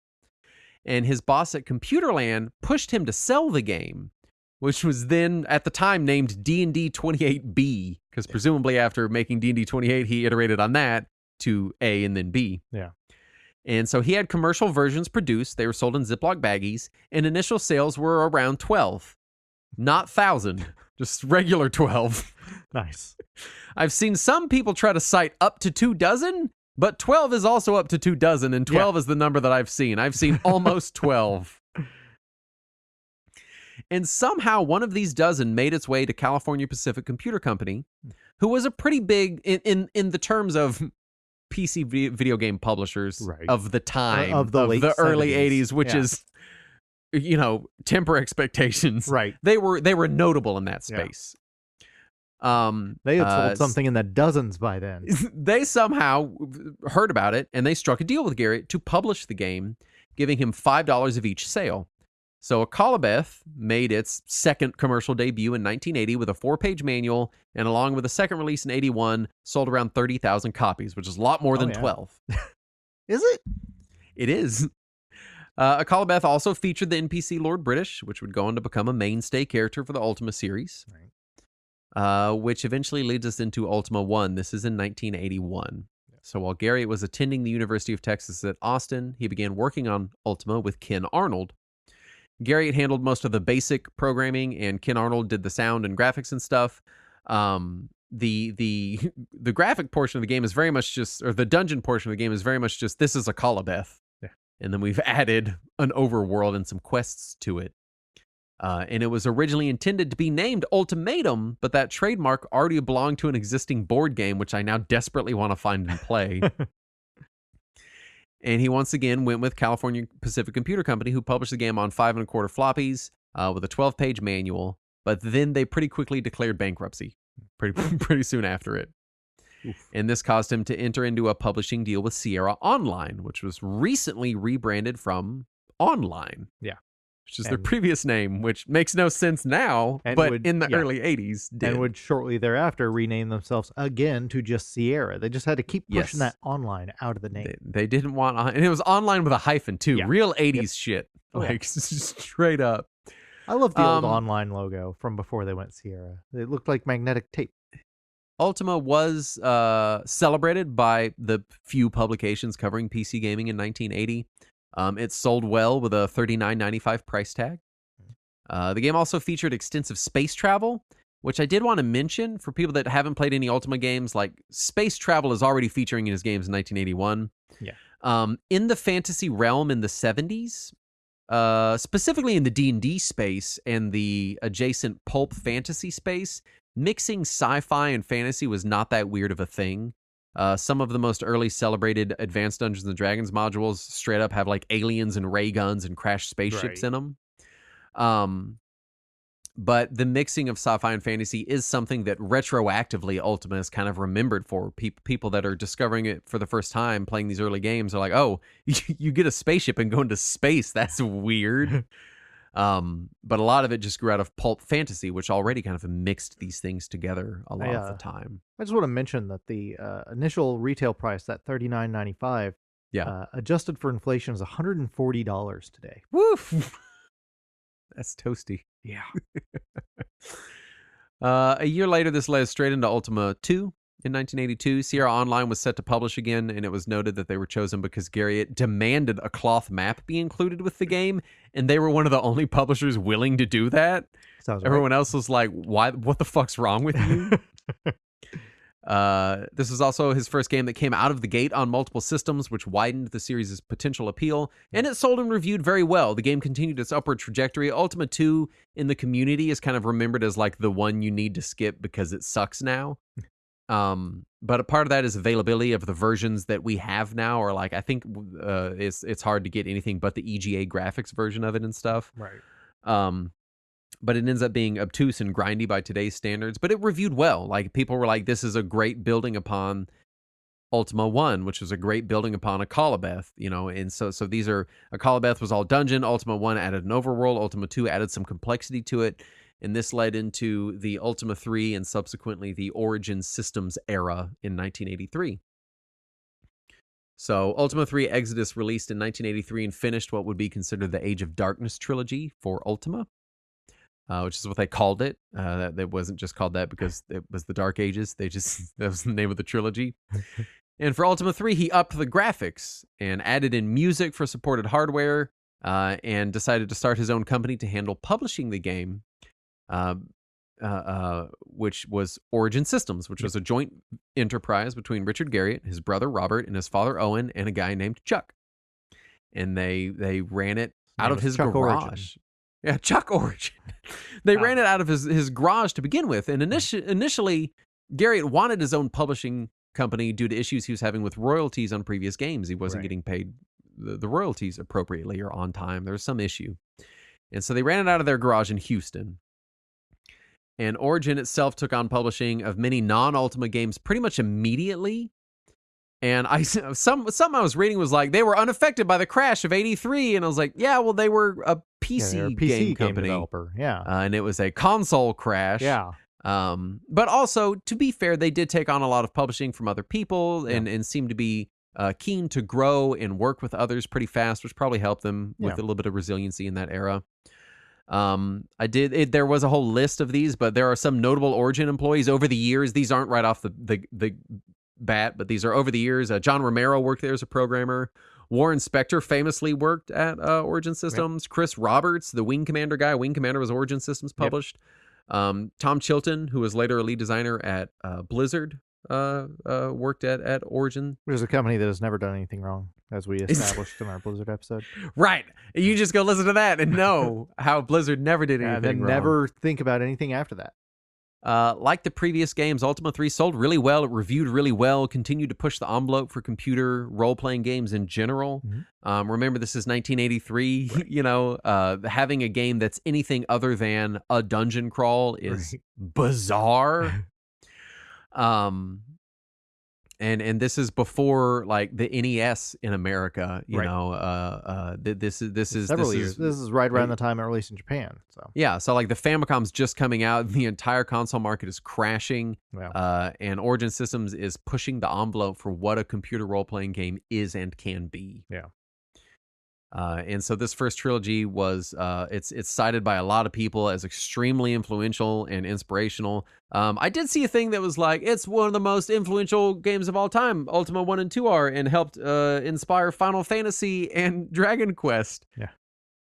And his boss at Computerland pushed him to sell the game, which was then, at the time, named D&D 28B, because presumably after making D&D 28, he iterated on that to A and then B. Yeah. And so he had commercial versions produced. They were sold in Ziploc baggies, and initial sales were around 12. Not 1,000, just regular 12. Nice. I've seen some people try to cite up to 24, but 12 is also up to 24, and 12 is the number that I've seen. I've seen almost 12. And somehow one of these dozen made its way to California Pacific Computer Company, who was a pretty big, in the terms of PC video game publishers of the time, of the early 70s. 80s, which is, temper expectations. Right. They were notable in that space. They had sold something in the dozens by then. They somehow heard about it, and they struck a deal with Garriott to publish the game, giving him $5 of each sale. So Akalabeth made its second commercial debut in 1980 with a 4-page manual, and along with a second release in 81, sold around 30,000 copies, which is a lot more than 12. Is it? It is. Akalabeth also featured the NPC Lord British, which would go on to become a mainstay character for the Ultima series, which eventually leads us into Ultima 1. This is in 1981. So while Garriott was attending the University of Texas at Austin, he began working on Ultima with Ken Arnold. Garriott handled most of the basic programming, and Ken Arnold did the sound and graphics and stuff. The graphic portion of the game is very much just, or the dungeon portion of the game is very much just, this is Akalabeth. And then we've added an overworld and some quests to it. And it was originally intended to be named Ultimatum, but that trademark already belonged to an existing board game, which I now desperately want to find and play. And he once again went with California Pacific Computer Company, who published the game on 5 1/4 floppies with a 12-page manual. But then they pretty quickly declared bankruptcy pretty soon after it. Oof. And this caused him to enter into a publishing deal with Sierra Online, which was recently rebranded from Online. Yeah. Which is their previous name, which makes no sense now, but in the early 80s did. And would shortly thereafter rename themselves again to just Sierra. They just had to keep pushing that Online out of the name. They didn't want, and it was Online with a hyphen too. Yeah. Real 80s shit. Straight up. I love the old Online logo from before they went Sierra. It looked like magnetic tape. Ultima was celebrated by the few publications covering PC gaming in 1980. It sold well with a $39.95 price tag. The game also featured extensive space travel, which I did want to mention for people that haven't played any Ultima games. Like, space travel is already featuring in his games in 1981. Yeah. In the fantasy realm in the 70s, specifically in the D&D space and the adjacent pulp fantasy space, mixing sci-fi and fantasy was not that weird of a thing. Some of the most early celebrated Advanced Dungeons & Dragons modules straight up have like aliens and ray guns and crashed spaceships in them. But the mixing of sci-fi and fantasy is something that retroactively Ultima is kind of remembered for. People that are discovering it for the first time playing these early games are like, oh, you get a spaceship and go into space. That's weird. But a lot of it just grew out of pulp fantasy, which already kind of mixed these things together a lot of the time. I just want to mention that the initial retail price, that $39.95, adjusted for inflation, is $140 today. Woof! That's toasty. Yeah. A year later, this led straight into Ultima 2. In 1982, Sierra Online was set to publish again, and it was noted that they were chosen because Garriott demanded a cloth map be included with the game, and they were one of the only publishers willing to do that. Everyone else was like, "Why? What the fuck's wrong with you?" This was also his first game that came out of the gate on multiple systems, which widened the series' potential appeal, and it sold and reviewed very well. The game continued its upward trajectory. Ultima 2 in the community is kind of remembered as like the one you need to skip because it sucks now. But a part of that is availability of the versions that we have now, or like I think it's hard to get anything but the EGA graphics version of it and stuff. Right. But it ends up being obtuse and grindy by today's standards. But it reviewed well. Like people were like, "This is a great building upon Ultima 1, which was a great building upon Akalabeth." You know, and so these are Akalabeth was all dungeon. Ultima 1 added an overworld. Ultima 2 added some complexity to it. And this led into the Ultima 3 and subsequently the Origin Systems era in 1983. So Ultima 3 Exodus released in 1983 and finished what would be considered the Age of Darkness trilogy for Ultima, which is what they called it. That wasn't just called that because it was the Dark Ages. That was the name of the trilogy. And for Ultima 3, he upped the graphics and added in music for supported hardware and decided to start his own company to handle publishing the game. Which was Origin Systems, which was a joint enterprise between Richard Garriott, his brother Robert, and his father Owen, and a guy named Chuck. And they ran it out of his Chuck garage. Origin. Yeah, Chuck Origin. They ran it out of his garage to begin with. And initially, Garriott wanted his own publishing company due to issues he was having with royalties on previous games. He wasn't getting paid the royalties appropriately or on time. There was some issue. And so they ran it out of their garage in Houston. And Origin itself took on publishing of many non-Ultima games pretty much immediately. And some I was reading was like, they were unaffected by the crash of 83. And I was like, yeah, well, they were a PC, game company. Developer. Yeah. And it was a console crash. Yeah. But also, to be fair, they did take on a lot of publishing from other people and seemed to be keen to grow and work with others pretty fast, which probably helped them with a little bit of resiliency in that era. There was a whole list of these, but there are some notable Origin employees over the years. These aren't right off the bat, but these are over the years. John Romero worked there as a programmer. Warren Spector famously worked at Origin Systems. Yep. Chris Roberts, the Wing Commander guy. Wing Commander was Origin Systems published. Yep. Tom Chilton, who was later a lead designer at Blizzard, worked at Origin. Which is a company that has never done anything wrong, as we established in our Blizzard episode. Right. You just go listen to that and know how Blizzard never did anything then wrong. Never think about anything after that. Like the previous games, Ultima 3 sold really well. It reviewed really well, continued to push the envelope for computer role-playing games in general. Mm-hmm. Remember, this is 1983. Right. You know, having a game that's anything other than a dungeon crawl is bizarre. And this is before like the NES in America, you know. This is right around the time it released in Japan. So yeah, so like the Famicom's just coming out, the entire console market is crashing, and Origin Systems is pushing the envelope for what a computer role playing game is and can be. Yeah. And so this first trilogy was it's cited by a lot of people as extremely influential and inspirational. I did see a thing that was like, it's one of the most influential games of all time. Ultima 1 and 2 are, and helped inspire Final Fantasy and Dragon Quest. Yeah.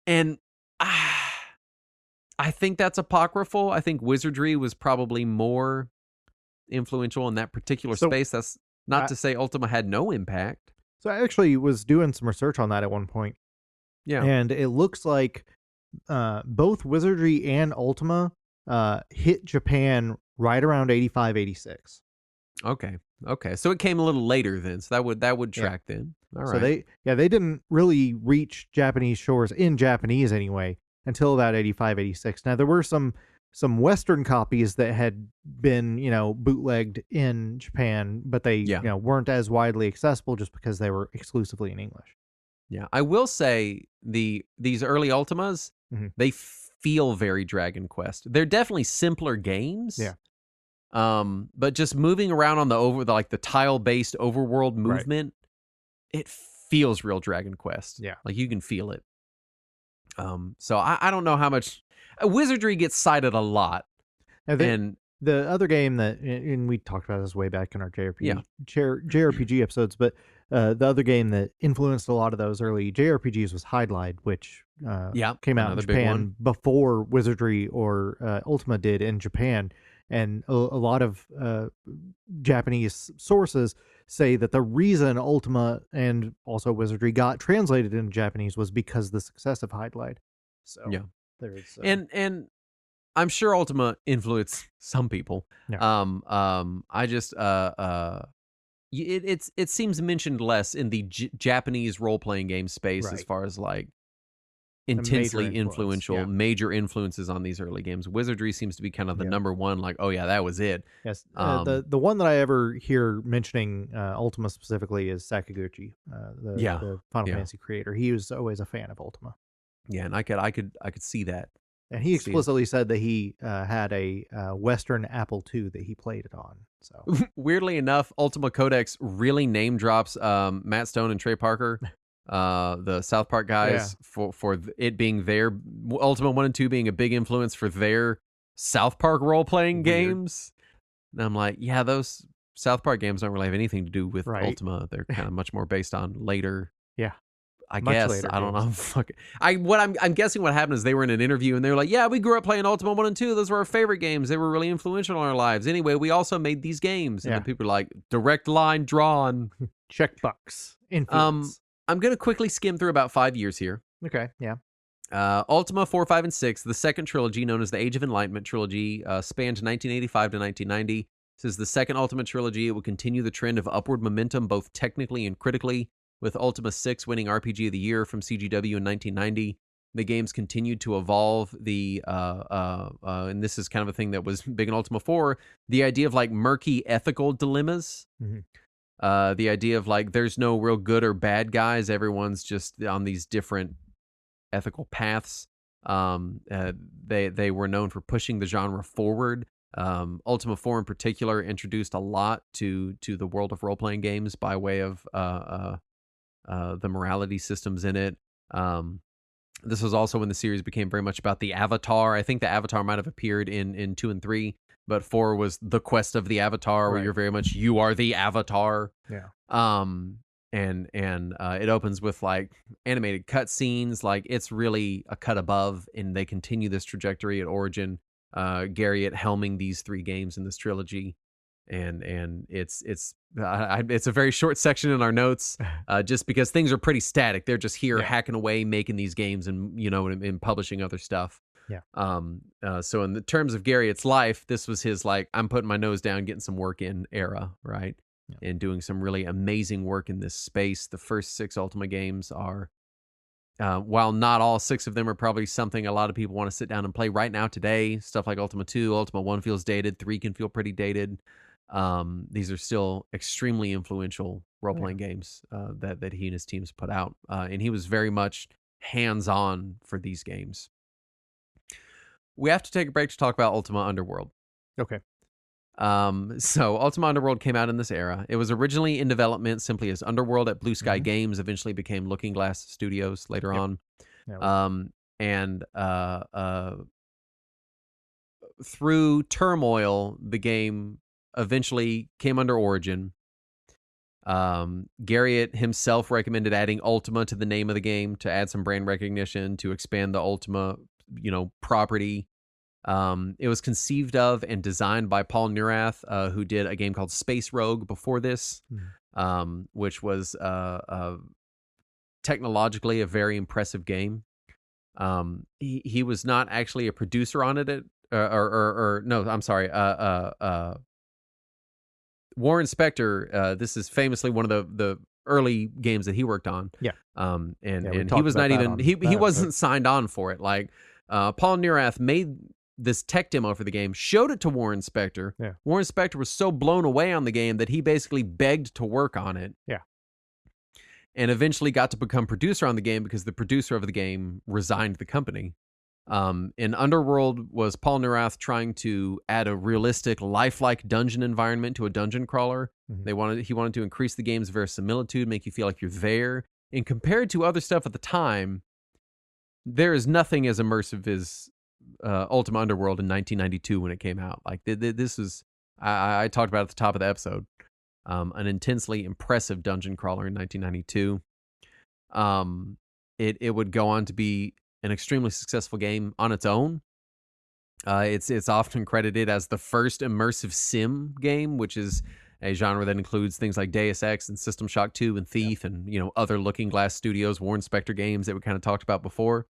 And I think that's apocryphal. I think Wizardry was probably more influential in that particular space. That's not to say Ultima had no impact. So I actually was doing some research on that at one point. Yeah. And it looks like both Wizardry and Ultima hit Japan right around 85, 86. Okay. So it came a little later then. So that would track then. All right. So they didn't really reach Japanese shores in Japanese anyway until about 85, 86. Now there were some Western copies that had been, bootlegged in Japan, but they weren't as widely accessible just because they were exclusively in English. Yeah, I will say these early Ultimas, they feel very Dragon Quest. They're definitely simpler games. Yeah. But just moving around on the tile-based overworld movement, it feels real Dragon Quest. Yeah. Like you can feel it. So I don't know how much Wizardry gets cited a lot. And the other game and we talked about this way back in our JRPG episodes, but the other game that influenced a lot of those early JRPGs was Hydlide, which came out in Japan before Wizardry or Ultima did in Japan. And a lot of Japanese sources say that the reason Ultima and also Wizardry got translated into Japanese was because of the success of Hide Light. So Yeah. there's And I'm sure Ultima influenced some people. Yeah. I just it seems mentioned less in the Japanese role playing game space as Right. far as like major intensely influence, influential, yeah. major influences on these early games. Wizardry seems to be kind of the Yeah. number one. Like, oh yeah, that was it. Yes, the one that I ever hear mentioning Ultima specifically is Sakaguchi, the Final Yeah. Fantasy creator. He was always a fan of Ultima. Yeah, and I could see that. And he explicitly said that he had a Western Apple II that he played it on. So weirdly enough, Ultima Codex really name drops Matt Stone and Trey Parker, the South Park guys, for it being their Ultima 1 and 2 being a big influence for their South Park role playing games. And I'm like, yeah, those South Park games don't really have anything to do with Ultima. They're kind of much more based on later. Yeah. I guess I don't know. I'm guessing what happened is they were in an interview and they were like, "Yeah, we grew up playing Ultima 1 and 2. Those were our favorite games. They were really influential in our lives. Anyway, we also made these games." And then people are like, "Direct line drawn." Checkbox. Influence. I'm gonna quickly skim through about 5 years here. Okay. Yeah. Ultima 4, 5, and 6, the second trilogy known as the Age of Enlightenment trilogy, spanned 1985 to 1990. This is the second Ultima trilogy. It will continue the trend of upward momentum, both technically and critically, with Ultima 6 winning RPG of the Year from CGW in 1990. The games continued to evolve. And this is kind of a thing that was big in Ultima 4, the idea of like murky ethical dilemmas. Mm-hmm. The idea of like there's no real good or bad guys. Everyone's just on these different ethical paths. They were known for pushing the genre forward. Ultima 4 in particular introduced a lot to the world of role-playing games by way of the morality systems in it. This was also when the series became very much about the Avatar. I think the Avatar might have appeared in 2 and 3, but 4 was the quest of the Avatar, where you're very much, you are the Avatar. Yeah. And it opens with like animated cutscenes. Like it's really a cut above, and they continue this trajectory at Origin. Garriott helming these 3 games in this trilogy. And it's a very short section in our notes, just because things are pretty static. They're just here hacking away, making these games, and and publishing other stuff. Yeah. So in the terms of Garriott's life, this was his like, I'm putting my nose down, getting some work in era, right? Yeah. And doing some really amazing work in this space. The first 6 Ultima games are, while not all 6 of them are probably something a lot of people want to sit down and play right now today. Stuff like Ultima 2, Ultima 1 feels dated. 3 can feel pretty dated. These are still extremely influential role-playing games that he and his teams put out. And he was very much hands-on for these games. We have to take a break to talk about Ultima Underworld. Okay. So Ultima Underworld came out in this era. It was originally in development simply as Underworld at Blue Sky Games, eventually became Looking Glass Studios later on. Through turmoil, the game eventually came under Origin. Garriott himself recommended adding Ultima to the name of the game to add some brand recognition, to expand the Ultima, property. It was conceived of and designed by Paul Neurath, who did a game called Space Rogue before this, which was technologically a very impressive game. He was not actually a producer on it, no, I'm sorry. Warren Spector, this is famously one of the early games that he worked on. Yeah. And he was not even, he wasn't signed on for it. Like, Paul Neurath made this tech demo for the game, showed it to Warren Spector. Yeah. Warren Spector was so blown away on the game that he basically begged to work on it. Yeah. And eventually got to become producer on the game because the producer of the game resigned the company. In Underworld was Paul Neurath trying to add a realistic, lifelike dungeon environment to a dungeon crawler. He wanted to increase the game's verisimilitude, make you feel like you're there. And compared to other stuff at the time, there is nothing as immersive as Ultima Underworld in 1992 when it came out. Like this is, I talked about at the top of the episode, an intensely impressive dungeon crawler in 1992. It would go on to be an extremely successful game on its own. It's often credited as the first immersive sim game, which is a genre that includes things like Deus Ex and System Shock 2 and Thief and other Looking Glass Studios, Warren Spector games that we kind of talked about before.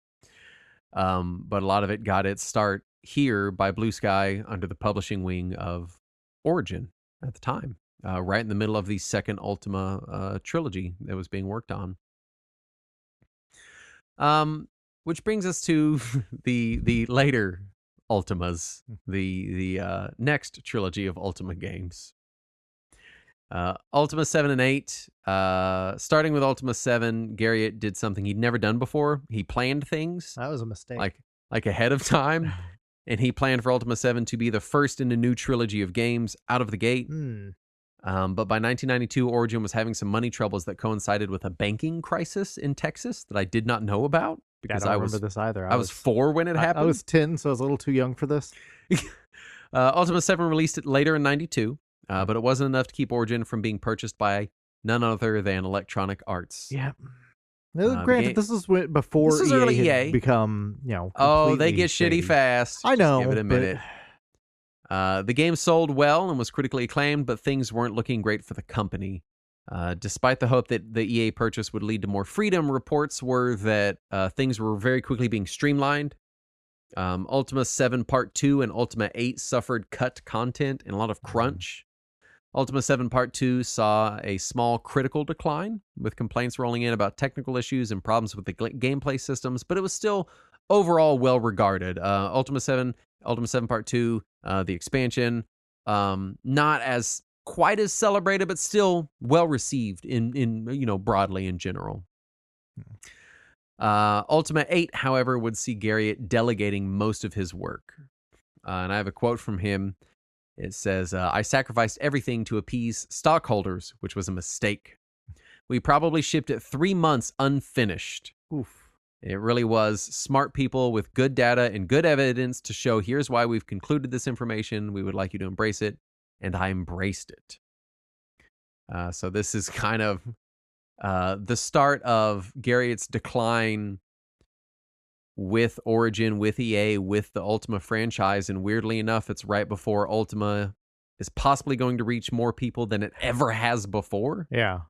But a lot of it got its start here by Blue Sky under the publishing wing of Origin at the time, right in the middle of the second Ultima trilogy that was being worked on. Which brings us to the later Ultimas, the next trilogy of Ultima games. Ultima 7 and 8. Starting with Ultima 7, Garriott did something he'd never done before. He planned things. That was a mistake. Like ahead of time. And he planned for Ultima 7 to be the first in a new trilogy of games out of the gate. But by 1992, Origin was having some money troubles that coincided with a banking crisis in Texas that I did not know about. Because I don't remember this either. I was 4 when it happened. I was 10, so I was a little too young for this. Ultima 7 released it later in 92, but it wasn't enough to keep Origin from being purchased by none other than Electronic Arts. Yeah. Granted, this is before this is EA early had EA. become, Oh, they get shitty fast. I know. Just give it a minute. The game sold well and was critically acclaimed, but things weren't looking great for the company. Despite the hope that the EA purchase would lead to more freedom, reports were that things were very quickly being streamlined. Ultima 7 Part 2 and Ultima 8 suffered cut content and a lot of crunch. Ultima 7 Part 2 saw a small critical decline, with complaints rolling in about technical issues and problems with the gameplay systems, but it was still overall well regarded. Ultima 7 Part 2, the expansion, not as quite as celebrated, but still well received in broadly in general. Ultima 8, however, would see Garriott delegating most of his work. And I have a quote from him. It says, I sacrificed everything to appease stockholders, which was a mistake. We probably shipped it 3 months unfinished. Oof. It really was smart people with good data and good evidence to show here's why we've concluded this information. We would like you to embrace it. And I embraced it. So this is kind of the start of Garriott's decline with Origin, with EA, with the Ultima franchise. And weirdly enough, it's right before Ultima is possibly going to reach more people than it ever has before. Yeah.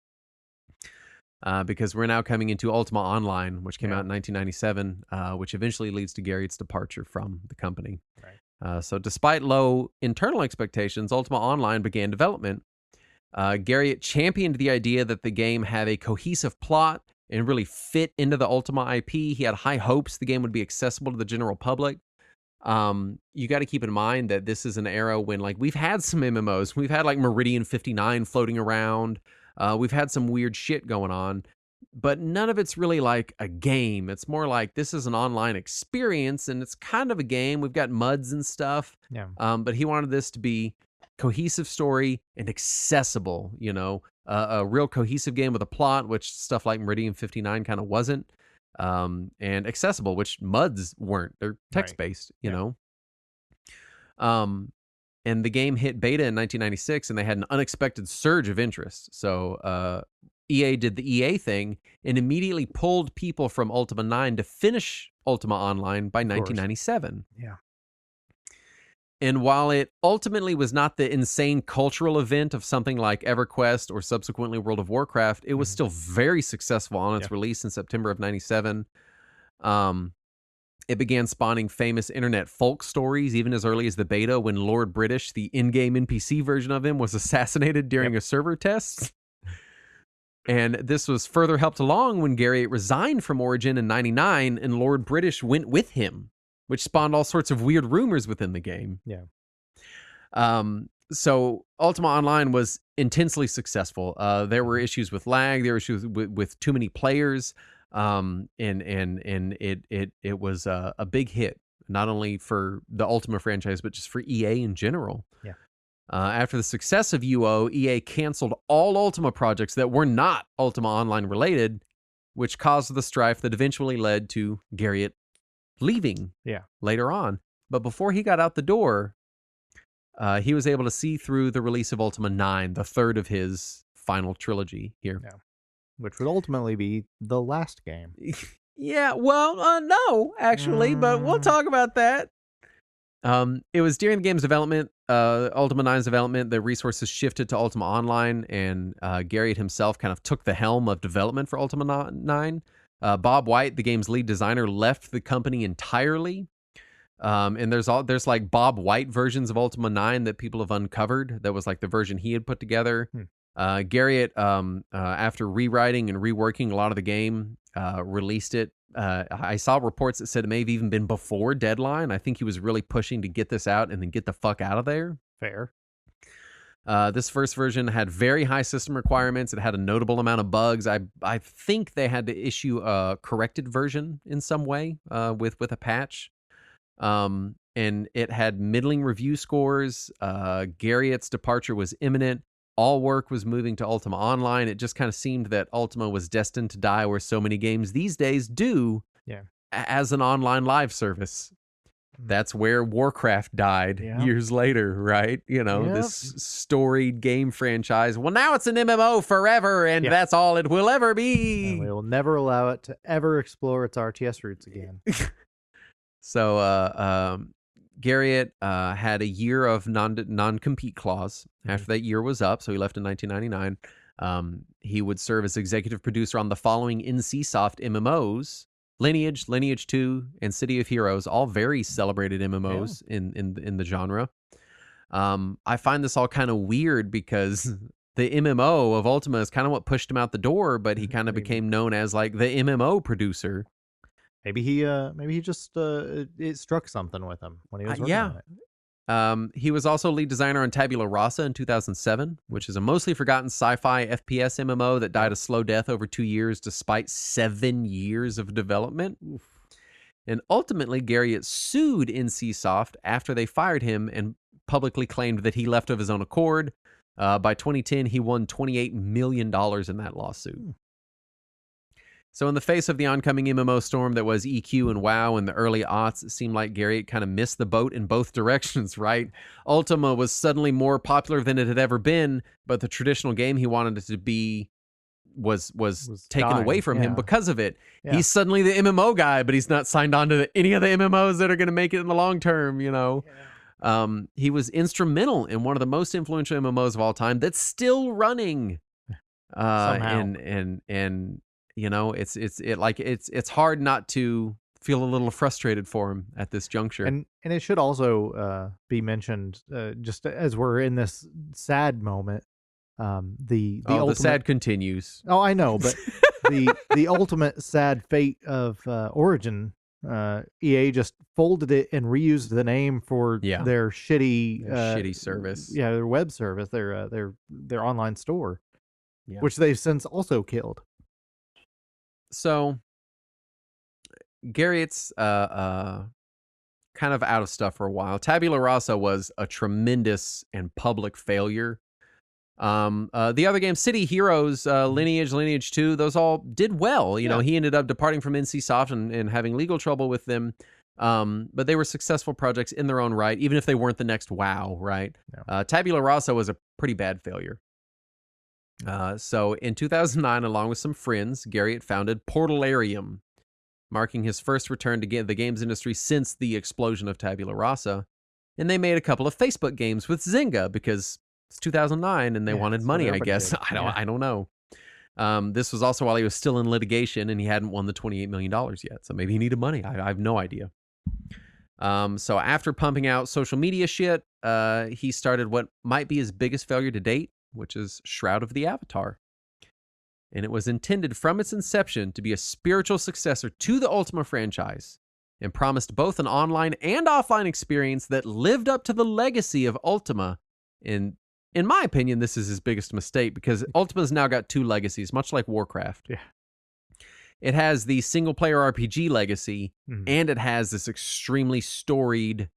Because we're now coming into Ultima Online, which came out in 1997, which eventually leads to Garriott's departure from the company. Right. So despite low internal expectations, Ultima Online began development. Garriott championed the idea that the game have a cohesive plot and really fit into the Ultima IP. He had high hopes the game would be accessible to the general public. You got to keep in mind that this is an era when we've had some MMOs. We've had Meridian 59 floating around. We've had some weird shit going on. But none of it's really like a game. It's more like this is an online experience, and it's kind of a game. We've got MUDs and stuff. Yeah. But he wanted this to be cohesive story and accessible, a real cohesive game with a plot, which stuff like Meridian 59 kind of wasn't, and accessible, which MUDs weren't. They're text-based, you know. And the game hit beta in 1996, and they had an unexpected surge of interest. So EA did the EA thing and immediately pulled people from Ultima 9 to finish Ultima Online by 1997. Yeah. And while it ultimately was not the insane cultural event of something like EverQuest or subsequently World of Warcraft, it was still very successful on its release in September of 97. It began spawning famous internet folk stories even as early as the beta, when Lord British, the in-game NPC version of him, was assassinated during a server test. And this was further helped along when Garriott resigned from Origin in 99 and Lord British went with him, which spawned all sorts of weird rumors within the game. Yeah. So Ultima Online was intensely successful. There were issues with lag. There were issues with too many players. And it was a big hit, not only for the Ultima franchise, but just for EA in general. Yeah. After the success of UO, EA canceled all Ultima projects that were not Ultima Online related, which caused the strife that eventually led to Garriott leaving later on. But before he got out the door, he was able to see through the release of Ultima 9, the third of his final trilogy here. Yeah. Which would ultimately be the last game. Yeah, well, no, actually, but we'll talk about that. It was during the game's development, Ultima 9's development, the resources shifted to Ultima Online, and Garriott himself kind of took the helm of development for Ultima 9. Bob White, the game's lead designer, left the company entirely. And there's like Bob White versions of Ultima 9 that people have uncovered. That was like the version he had put together. Garriott, after rewriting and reworking a lot of the game, released it. I saw reports that said it may have even been before deadline. I think he was really pushing to get this out and then get the fuck out of there. Fair. This first version had very high system requirements. It had a notable amount of bugs. I think they had to issue a corrected version in some way with a patch. And it had middling review scores. Garriott's departure was imminent. All work was moving to Ultima Online. It just kind of seemed that Ultima was destined to die where so many games these days do, as an online live service. That's where Warcraft died years later, right? You know, this storied game franchise. Well, now it's an MMO forever, and that's all it will ever be. And we will never allow it to ever explore its RTS roots again. So, Garriott had a year of non-compete clause. After that year was up, so he left in 1999. He would serve as executive producer on the following NCSoft MMOs: Lineage, Lineage 2, and City of Heroes, all very celebrated MMOs in the genre. I find this all kind of weird because the MMO of Ultima is kind of what pushed him out the door, but he kind of became known as like the MMO producer. Maybe he just it struck something with him when he was working on it. He was also lead designer on Tabula Rasa in 2007, which is a mostly forgotten sci-fi FPS MMO that died a slow death over 2 years despite 7 years of development. Oof. And ultimately, Garriott sued NCSoft after they fired him and publicly claimed that he left of his own accord. By 2010, he won $28 million in that lawsuit. So in the face of the oncoming MMO storm that was EQ and WoW in the early aughts, it seemed like Garriott kind of missed the boat in both directions, right? Ultima was suddenly more popular than it had ever been, but the traditional game he wanted it to be was taken away from him because of it. He's suddenly the MMO guy, but he's not signed on to any of the MMOs that are going to make it in the long term, you know? He was instrumental in one of the most influential MMOs of all time that's still running. Somehow. And you know, it's hard not to feel a little frustrated for him at this juncture. And it should also be mentioned, just as we're in this sad moment, the ultimate... the sad continues. Oh, I know, but the ultimate sad fate of Origin, EA just folded it and reused the name for their shitty service. Yeah, their web service, their online store, which they've since also killed. So, Garriott's kind of out of stuff for a while. Tabula Rasa was a tremendous and public failure. The other games, City Heroes, Lineage, Lineage 2, those all did well. You know, he ended up departing from NCSoft and having legal trouble with them. But they were successful projects in their own right, even if they weren't the next WoW, right? No. Tabula Rasa was a pretty bad failure. So in 2009, along with some friends, Garriott founded Portalarium, marking his first return to the games industry since the explosion of Tabula Rasa. And they made a couple of Facebook games with Zynga because it's 2009 and they wanted money, I guess. I don't know. This was also while he was still in litigation and he hadn't won the $28 million yet. So maybe he needed money. I have no idea. So after pumping out social media shit, he started what might be his biggest failure to date, which is Shroud of the Avatar. And it was intended from its inception to be a spiritual successor to the Ultima franchise and promised both an online and offline experience that lived up to the legacy of Ultima. And in my opinion, this is his biggest mistake because Ultima's now got two legacies, much like Warcraft. Yeah. It has the single-player RPG legacy, and it has this extremely storied,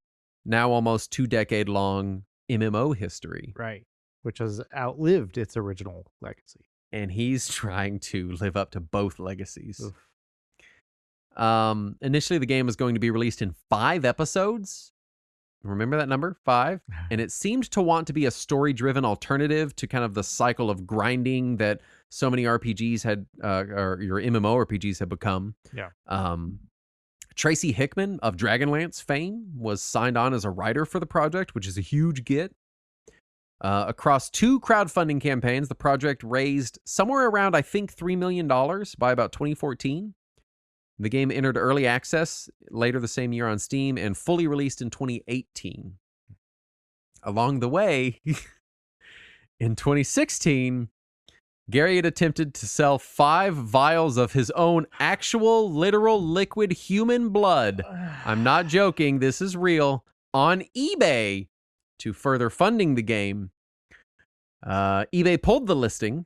now almost 2-decade-long MMO history. Right. Which has outlived its original legacy. And he's trying to live up to both legacies. Initially, the game was going to be released in 5 episodes. Remember that number? 5? And it seemed to want to be a story-driven alternative to kind of the cycle of grinding that so many RPGs had, or your MMORPGs had become. Yeah. Tracy Hickman of Dragonlance fame was signed on as a writer for the project, which is a huge get. Across 2 crowdfunding campaigns, the project raised somewhere around, I think, $3 million by about 2014. The game entered early access later the same year on Steam and fully released in 2018. Along the way, in 2016, Garriott attempted to sell 5 vials of his own actual, literal, liquid human blood. I'm not joking, this is real. On eBay to further funding the game. eBay pulled the listing.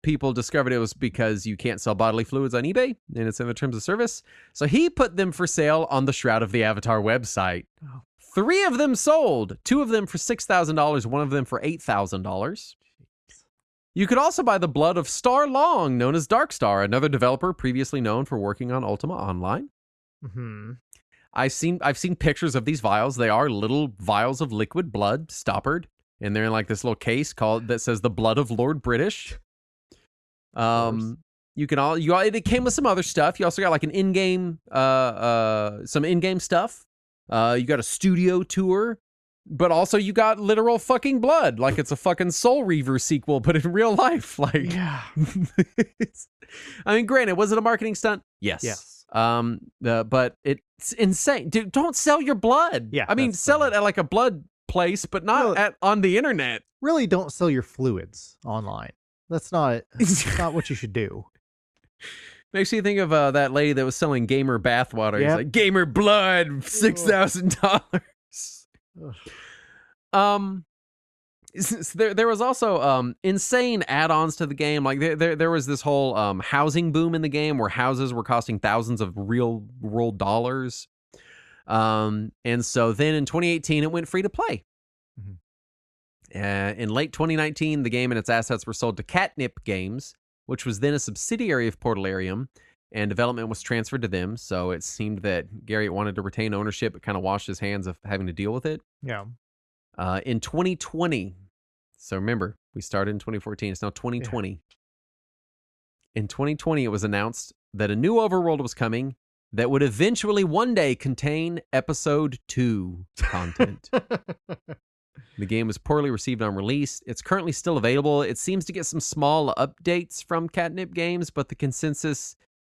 People discovered it was because you can't sell bodily fluids on eBay, and it's in the terms of service. So he put them for sale on the Shroud of the Avatar website. 3 of them sold. 2 of them for $6,000. 1 of them for $8,000. You could also buy the blood of Star Long, known as Darkstar, another developer previously known for working on Ultima Online. Mm-hmm. I've seen pictures of these vials. They are little vials of liquid blood, stoppered, and they're in like this little case that says the blood of Lord British. It came with some other stuff. You also got like an in-game, some in-game stuff. You got a studio tour. But also you got literal fucking blood, like it's a fucking Soul Reaver sequel, but in real life. Like, yeah. I mean, granted, was it a marketing stunt? Yes. Yes. But it's insane, dude. Don't sell your blood. Yeah. I mean, sell it at like a blood place, but not on the internet. Really, don't sell your fluids online. That's not what you should do. Makes you think of that lady that was selling gamer bathwater. Yep. He's like, gamer blood, $6,000. There was also insane add-ons to the game. Like there was this whole housing boom in the game where houses were costing thousands of real world dollars. And so then in 2018 it went free to play. Mm-hmm. In late 2019, the game and its assets were sold to Catnip Games, which was then a subsidiary of Portalarium, and development was transferred to them. So it seemed that Garriott wanted to retain ownership, but kind of washed his hands of having to deal with it. Yeah. In 2020, so remember, we started in 2014. It's now 2020. Yeah. In 2020, it was announced that a new overworld was coming that would eventually one day contain Episode 2 content. The game was poorly received on release. It's currently still available. It seems to get some small updates from Catnip Games, but the consensus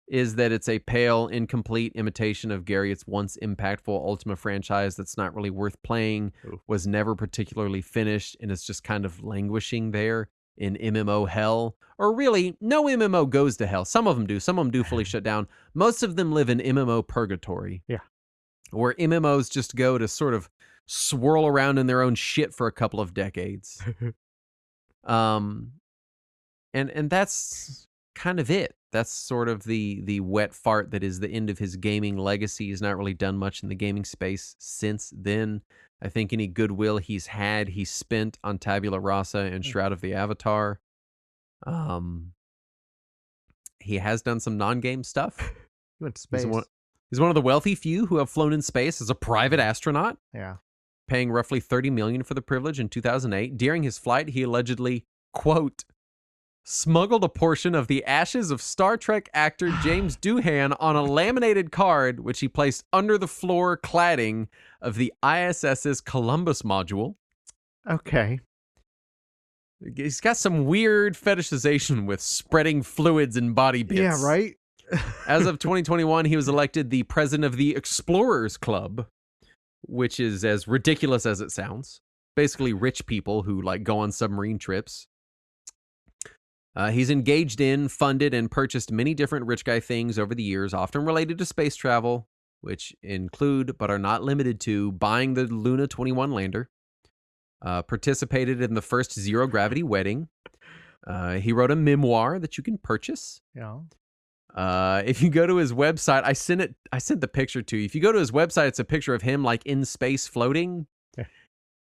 is that it's a pale, incomplete imitation of Garriott's once impactful Ultima franchise that's not really worth playing, was never particularly finished, and is just kind of languishing there in MMO hell. Or really, no MMO goes to hell. Some of them do. Some of them do fully shut down. Most of them live in MMO purgatory. Yeah. Where MMOs just go to sort of swirl around in their own shit for a couple of decades. And that's kind of it. That's sort of the wet fart that is the end of his gaming legacy. He's not really done much in the gaming space since then. I think any goodwill he's had, he spent on Tabula Rasa and Shroud of the Avatar. He has done some non-game stuff. He went to space. He's one of the wealthy few who have flown in space as a private astronaut. Yeah. Paying roughly $30 million for the privilege in 2008. During his flight, he allegedly, quote, smuggled a portion of the ashes of Star Trek actor James Doohan on a laminated card, which he placed under the floor cladding of the ISS's Columbus module. Okay. He's got some weird fetishization with spreading fluids and body bits. Yeah, right? As of 2021, he was elected the president of the Explorers Club, which is as ridiculous as it sounds. Basically rich people who like go on submarine trips. He's engaged in, funded, and purchased many different rich guy things over the years, often related to space travel, which include, but are not limited to, buying the Luna 21 lander, participated in the first zero-gravity wedding. He wrote a memoir that you can purchase. Yeah. If you go to his website, I sent the picture to you. If you go to his website, it's a picture of him like in space floating. Yeah.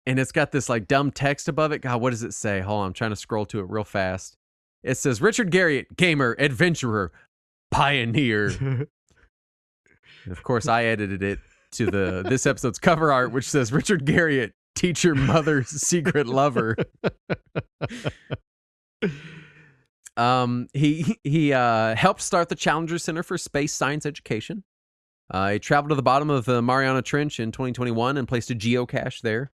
And it's got this like dumb text above it. God, what does it say? Hold on, I'm trying to scroll to it real fast. It says, Richard Garriott, gamer, adventurer, pioneer. And of course, I edited it to this episode's cover art, which says, Richard Garriott, teacher, mother, secret lover. He helped start the Challenger Center for Space Science Education. He traveled to the bottom of the Mariana Trench in 2021 and placed a geocache there.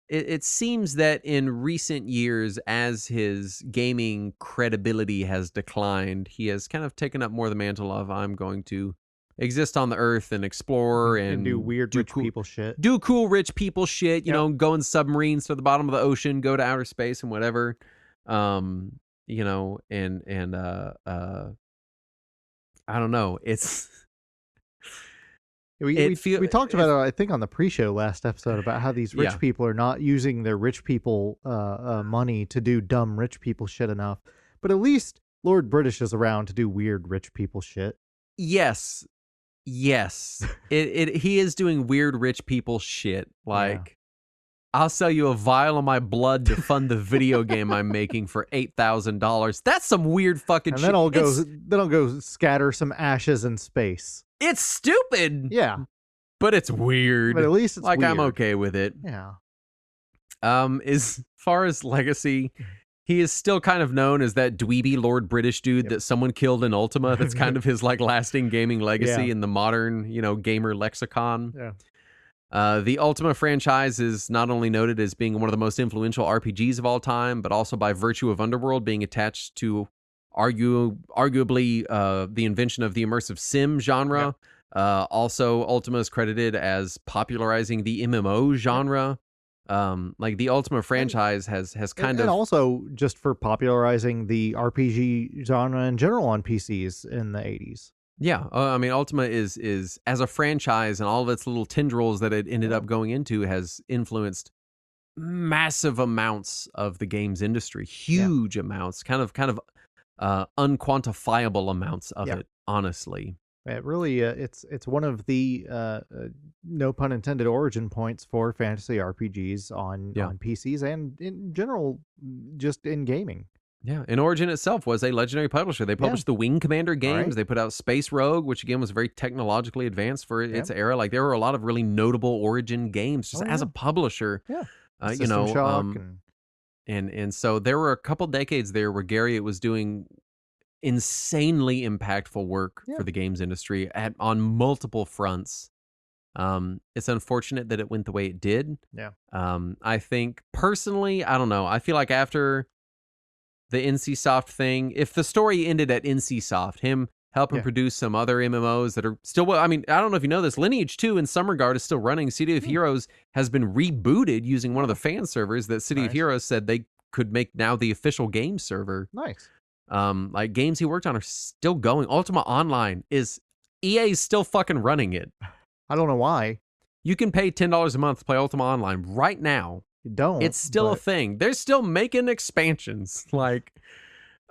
It seems that in recent years, as his gaming credibility has declined, he has kind of taken up more the mantle of, I'm going to exist on the earth and explore and do weird rich people shit. Do cool rich people shit, you know, go in submarines to the bottom of the ocean, go to outer space and whatever. You know, and I don't know. It's we talked about it, I think, on the pre-show last episode about how these rich people are not using their rich people money to do dumb rich people shit enough. But at least Lord British is around to do weird rich people shit. Yes. He is doing weird rich people shit. Like, I'll sell you a vial of my blood to fund the video game I'm making for $8,000. That's some weird fucking shit. And then I'll go scatter some ashes in space. It's stupid. Yeah. But it's weird. But at least it's like weird. I'm okay with it. Yeah. As far as legacy, he is still kind of known as that dweeby Lord British dude that someone killed in Ultima. That's kind of his like lasting gaming legacy in the modern, you know, gamer lexicon. Yeah. The Ultima franchise is not only noted as being one of the most influential RPGs of all time, but also by virtue of Underworld being attached to arguably the invention of the immersive sim genre. Also, Ultima is credited as popularizing the MMO genre. Like the Ultima franchise has kind of... And also just for popularizing the RPG genre in general on PCs in the 80s. Yeah, I mean, Ultima is as a franchise and all of its little tendrils that it ended up going into has influenced massive amounts of the games industry, huge amounts, kind of unquantifiable amounts of it, honestly. It really, it's one of the no pun intended origin points for fantasy RPGs on PCs and in general, just in gaming. Yeah, and Origin itself was a legendary publisher. They published the Wing Commander games. Right. They put out Space Rogue, which again was very technologically advanced for its era. Like there were a lot of really notable Origin games just as a publisher. Yeah, you know, Shock and so there were a couple decades there where Garriott was doing insanely impactful work for the games industry on multiple fronts. It's unfortunate that it went the way it did. Yeah. I think personally, I don't know. I feel like after the NCSoft thing, if the story ended at NCSoft, him helping produce some other MMOs that are still, I mean, I don't know if you know this, Lineage 2 in some regard is still running. City of Heroes has been rebooted using one of the fan servers that City of Heroes said they could make now the official game server. Nice. Like games he worked on are still going. Ultima Online is EA's still fucking running it. I don't know why. You can pay $10 a month to play Ultima Online right now. You don't. It's still a thing. They're still making expansions. Like,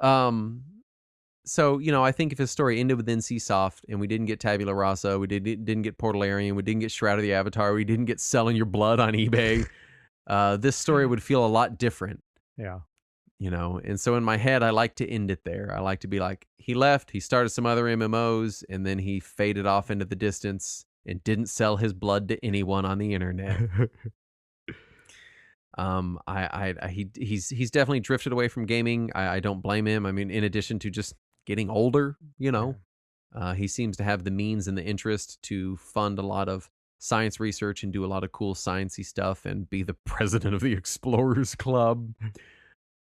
so, you know, I think if his story ended with NCSoft and we didn't get Tabula Rasa, we didn't get Portalarian, we didn't get Shroud of the Avatar, we didn't get selling your blood on eBay, this story would feel a lot different. Yeah. You know, and so in my head, I like to end it there. I like to be like, he left, he started some other MMOs, and then he faded off into the distance and didn't sell his blood to anyone on the internet. He's definitely drifted away from gaming. I don't blame him. I mean, in addition to just getting older, you know, he seems to have the means and the interest to fund a lot of science research and do a lot of cool sciencey stuff and be the president of the Explorers Club.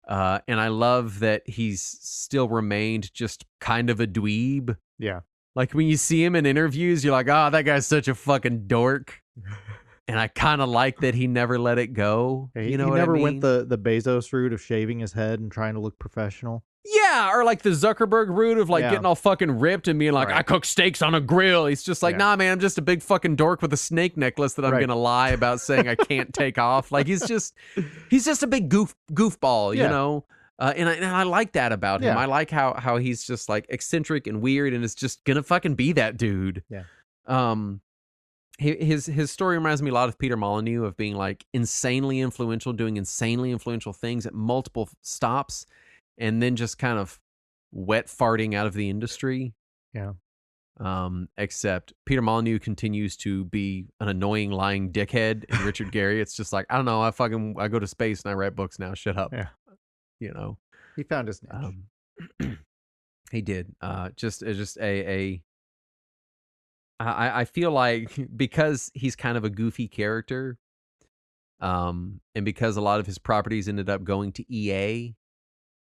And I love that he's still remained just kind of a dweeb. Yeah. Like when you see him in interviews, you're like, oh, that guy's such a fucking dork. And I kind of like that he never let it go. Yeah, you know he what never I mean? went the Bezos route of shaving his head and trying to look professional. Yeah, or like the Zuckerberg route of like getting all fucking ripped and being like, I cook steaks on a grill. He's just like, nah, man, I'm just a big fucking dork with a snake necklace that I'm going to lie about saying I can't take off. Like he's just a big goofball, you know? And I like that about him. I like how he's just like eccentric and weird and is just going to fucking be that dude. Yeah. His story reminds me a lot of Peter Molyneux of being like insanely influential, doing insanely influential things at multiple stops, and then just kind of wet farting out of the industry. Yeah. Except Peter Molyneux continues to be an annoying lying dickhead, and Richard Garriott's just like, I don't know, I go to space and I write books now. Shut up. Yeah. You know. He found his niche. He did. Just a I feel like because he's kind of a goofy character, and because a lot of his properties ended up going to EA,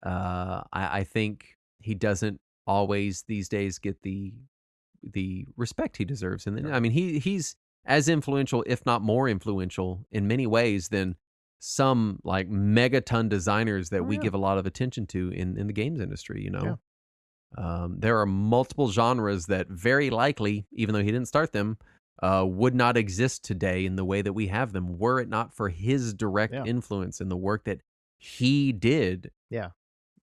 I think he doesn't always these days get the respect he deserves. And I mean, he's as influential, if not more influential, in many ways than some like megaton designers that we give a lot of attention to in the games industry. You know, there are multiple genres that very likely, even though he didn't start them, would not exist today in the way that we have them were it not for his direct influence in the work that he did. Yeah.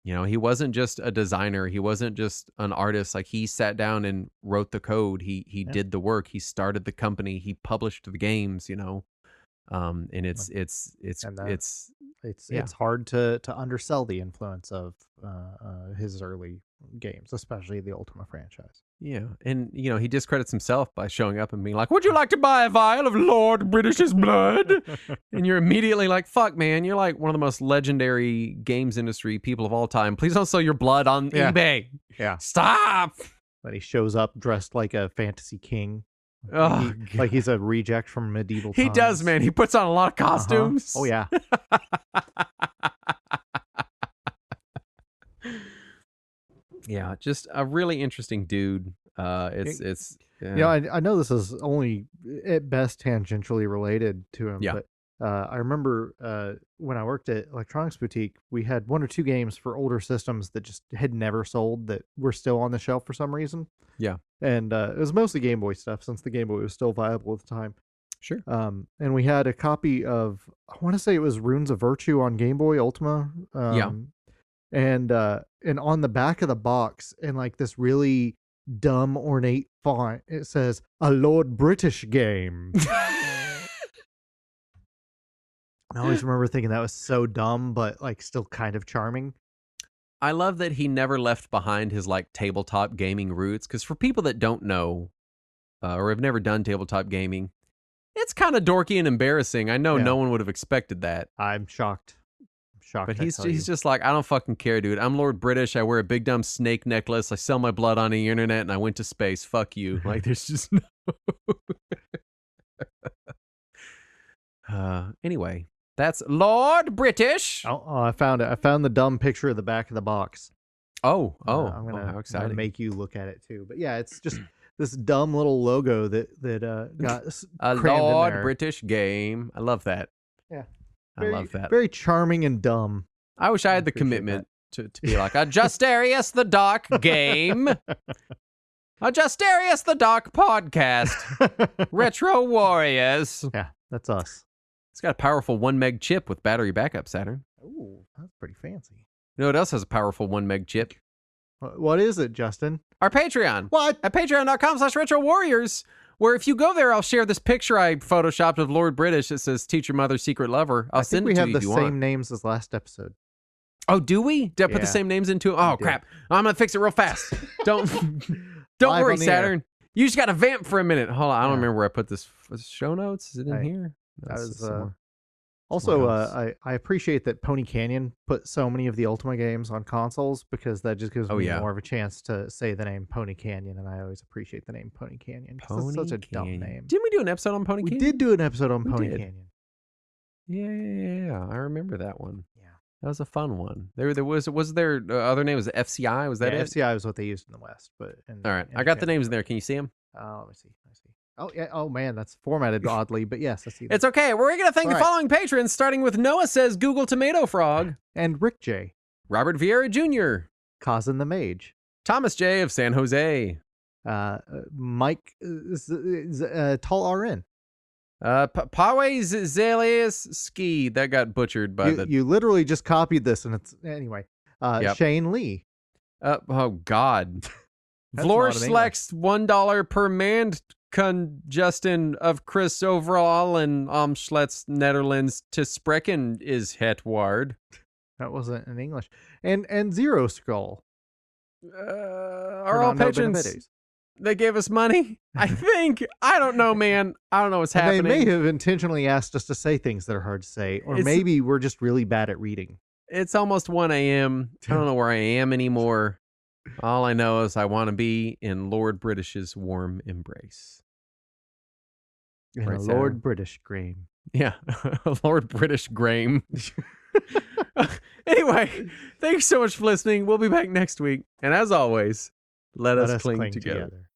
You know, he wasn't just a designer. He wasn't just an artist. Like, he sat down and wrote the code. He did the work. He started the company. He published the games, you know. And it's hard to undersell the influence of his early games, especially the Ultima franchise. Yeah, and you know, he discredits himself by showing up and being like, "Would you like to buy a vial of Lord British's blood?" And you're immediately like, "Fuck, man! You're like one of the most legendary games industry people of all time. Please don't sell your blood on eBay. Yeah, stop." But he shows up dressed like a fantasy king. Oh, like he's a reject from medieval times. He does, man. He puts on a lot of costumes. Oh yeah. Yeah, just a really interesting dude. It's you know, I know this is only at best tangentially related to him, but I remember when I worked at Electronics Boutique, we had 1 or 2 games for older systems that just had never sold that were still on the shelf for some reason. Yeah. And it was mostly Game Boy stuff since the Game Boy was still viable at the time. Sure. And we had a copy of, I want to say it was Runes of Virtue on Game Boy Ultima. And on the back of the box, in like this really dumb ornate font, it says "A Lord British game." I always remember thinking that was so dumb, but like still kind of charming. I love that he never left behind his like tabletop gaming roots, because for people that don't know or have never done tabletop gaming, it's kind of dorky and embarrassing. I know no one would have expected that. I'm shocked. But he's just like, I don't fucking care, dude. I'm Lord British. I wear a big dumb snake necklace. I sell my blood on the internet, and I went to space. Fuck you. Like, there's just no. Anyway, that's Lord British. Oh, I found it. I found the dumb picture of the back of the box. I'm how exciting! Make you look at it too. But yeah, it's just this dumb little logo that got a Lord British game. I love that. Yeah. I love that. Very charming and dumb. I wish I had the commitment to be like a Justarius the Doc game. A Justarius the Doc podcast. Retro Warriors. Yeah, that's us. It's got a powerful 1 meg chip with battery backup, Saturn. Ooh, that's pretty fancy. You know what else has a powerful 1 meg chip? What is it, Justin? Our Patreon. What? At patreon.com/Retro Warriors. Where if you go there, I'll share this picture I photoshopped of Lord British that says "Teach Your Mother, Secret Lover." I'll send it to you if you want. We have the same names as last episode. Oh, do we? Did I put the same names into it? Oh, crap. I'm going to fix it real fast. Don't worry, Saturn. You just got to vamp for a minute. Hold on. I don't remember where I put this. Show notes? Is it in here? No, also, I appreciate that Pony Canyon put so many of the Ultima games on consoles, because that just gives me more of a chance to say the name Pony Canyon, and I always appreciate the name Pony Canyon. It's such a dumb name. Didn't we do an episode on Pony Canyon? We did do an episode on Pony Canyon. Yeah. I remember that one. Yeah. That was a fun one. There was there other name? Was it FCI? Was that it? FCI was what they used in the West. But all right. I got the names in there. Can you see them? Let me see. Oh, yeah. Oh, man, that's formatted oddly, but yes, I see that. It's okay. We're going to thank the following patrons, starting with Noah Says Google Tomato Frog. And Rick J. Robert Vieira Jr. Cousin the Mage. Thomas J. of San Jose. Mike Tall RN. Pawe Zalius Ski. That got butchered by You literally just copied this, and it's... Anyway. Shane Lee. Oh, God. Vlor Slex $1 per man Justin of Chris overall and Omschletz Netherlands to Sprechen is het ward. That wasn't in English. And Zero Skull. Are all patrons? They gave us money? I think. I don't know, man. I don't know what's happening. They may have intentionally asked us to say things that are hard to say, or maybe we're just really bad at reading. It's almost 1 a.m. I don't know where I am anymore. All I know is I want to be in Lord British's warm embrace. And Right, a Sarah? Lord British grain. Yeah, Lord British Graham. Anyway, thanks so much for listening. We'll be back next week. And as always, let us cling together.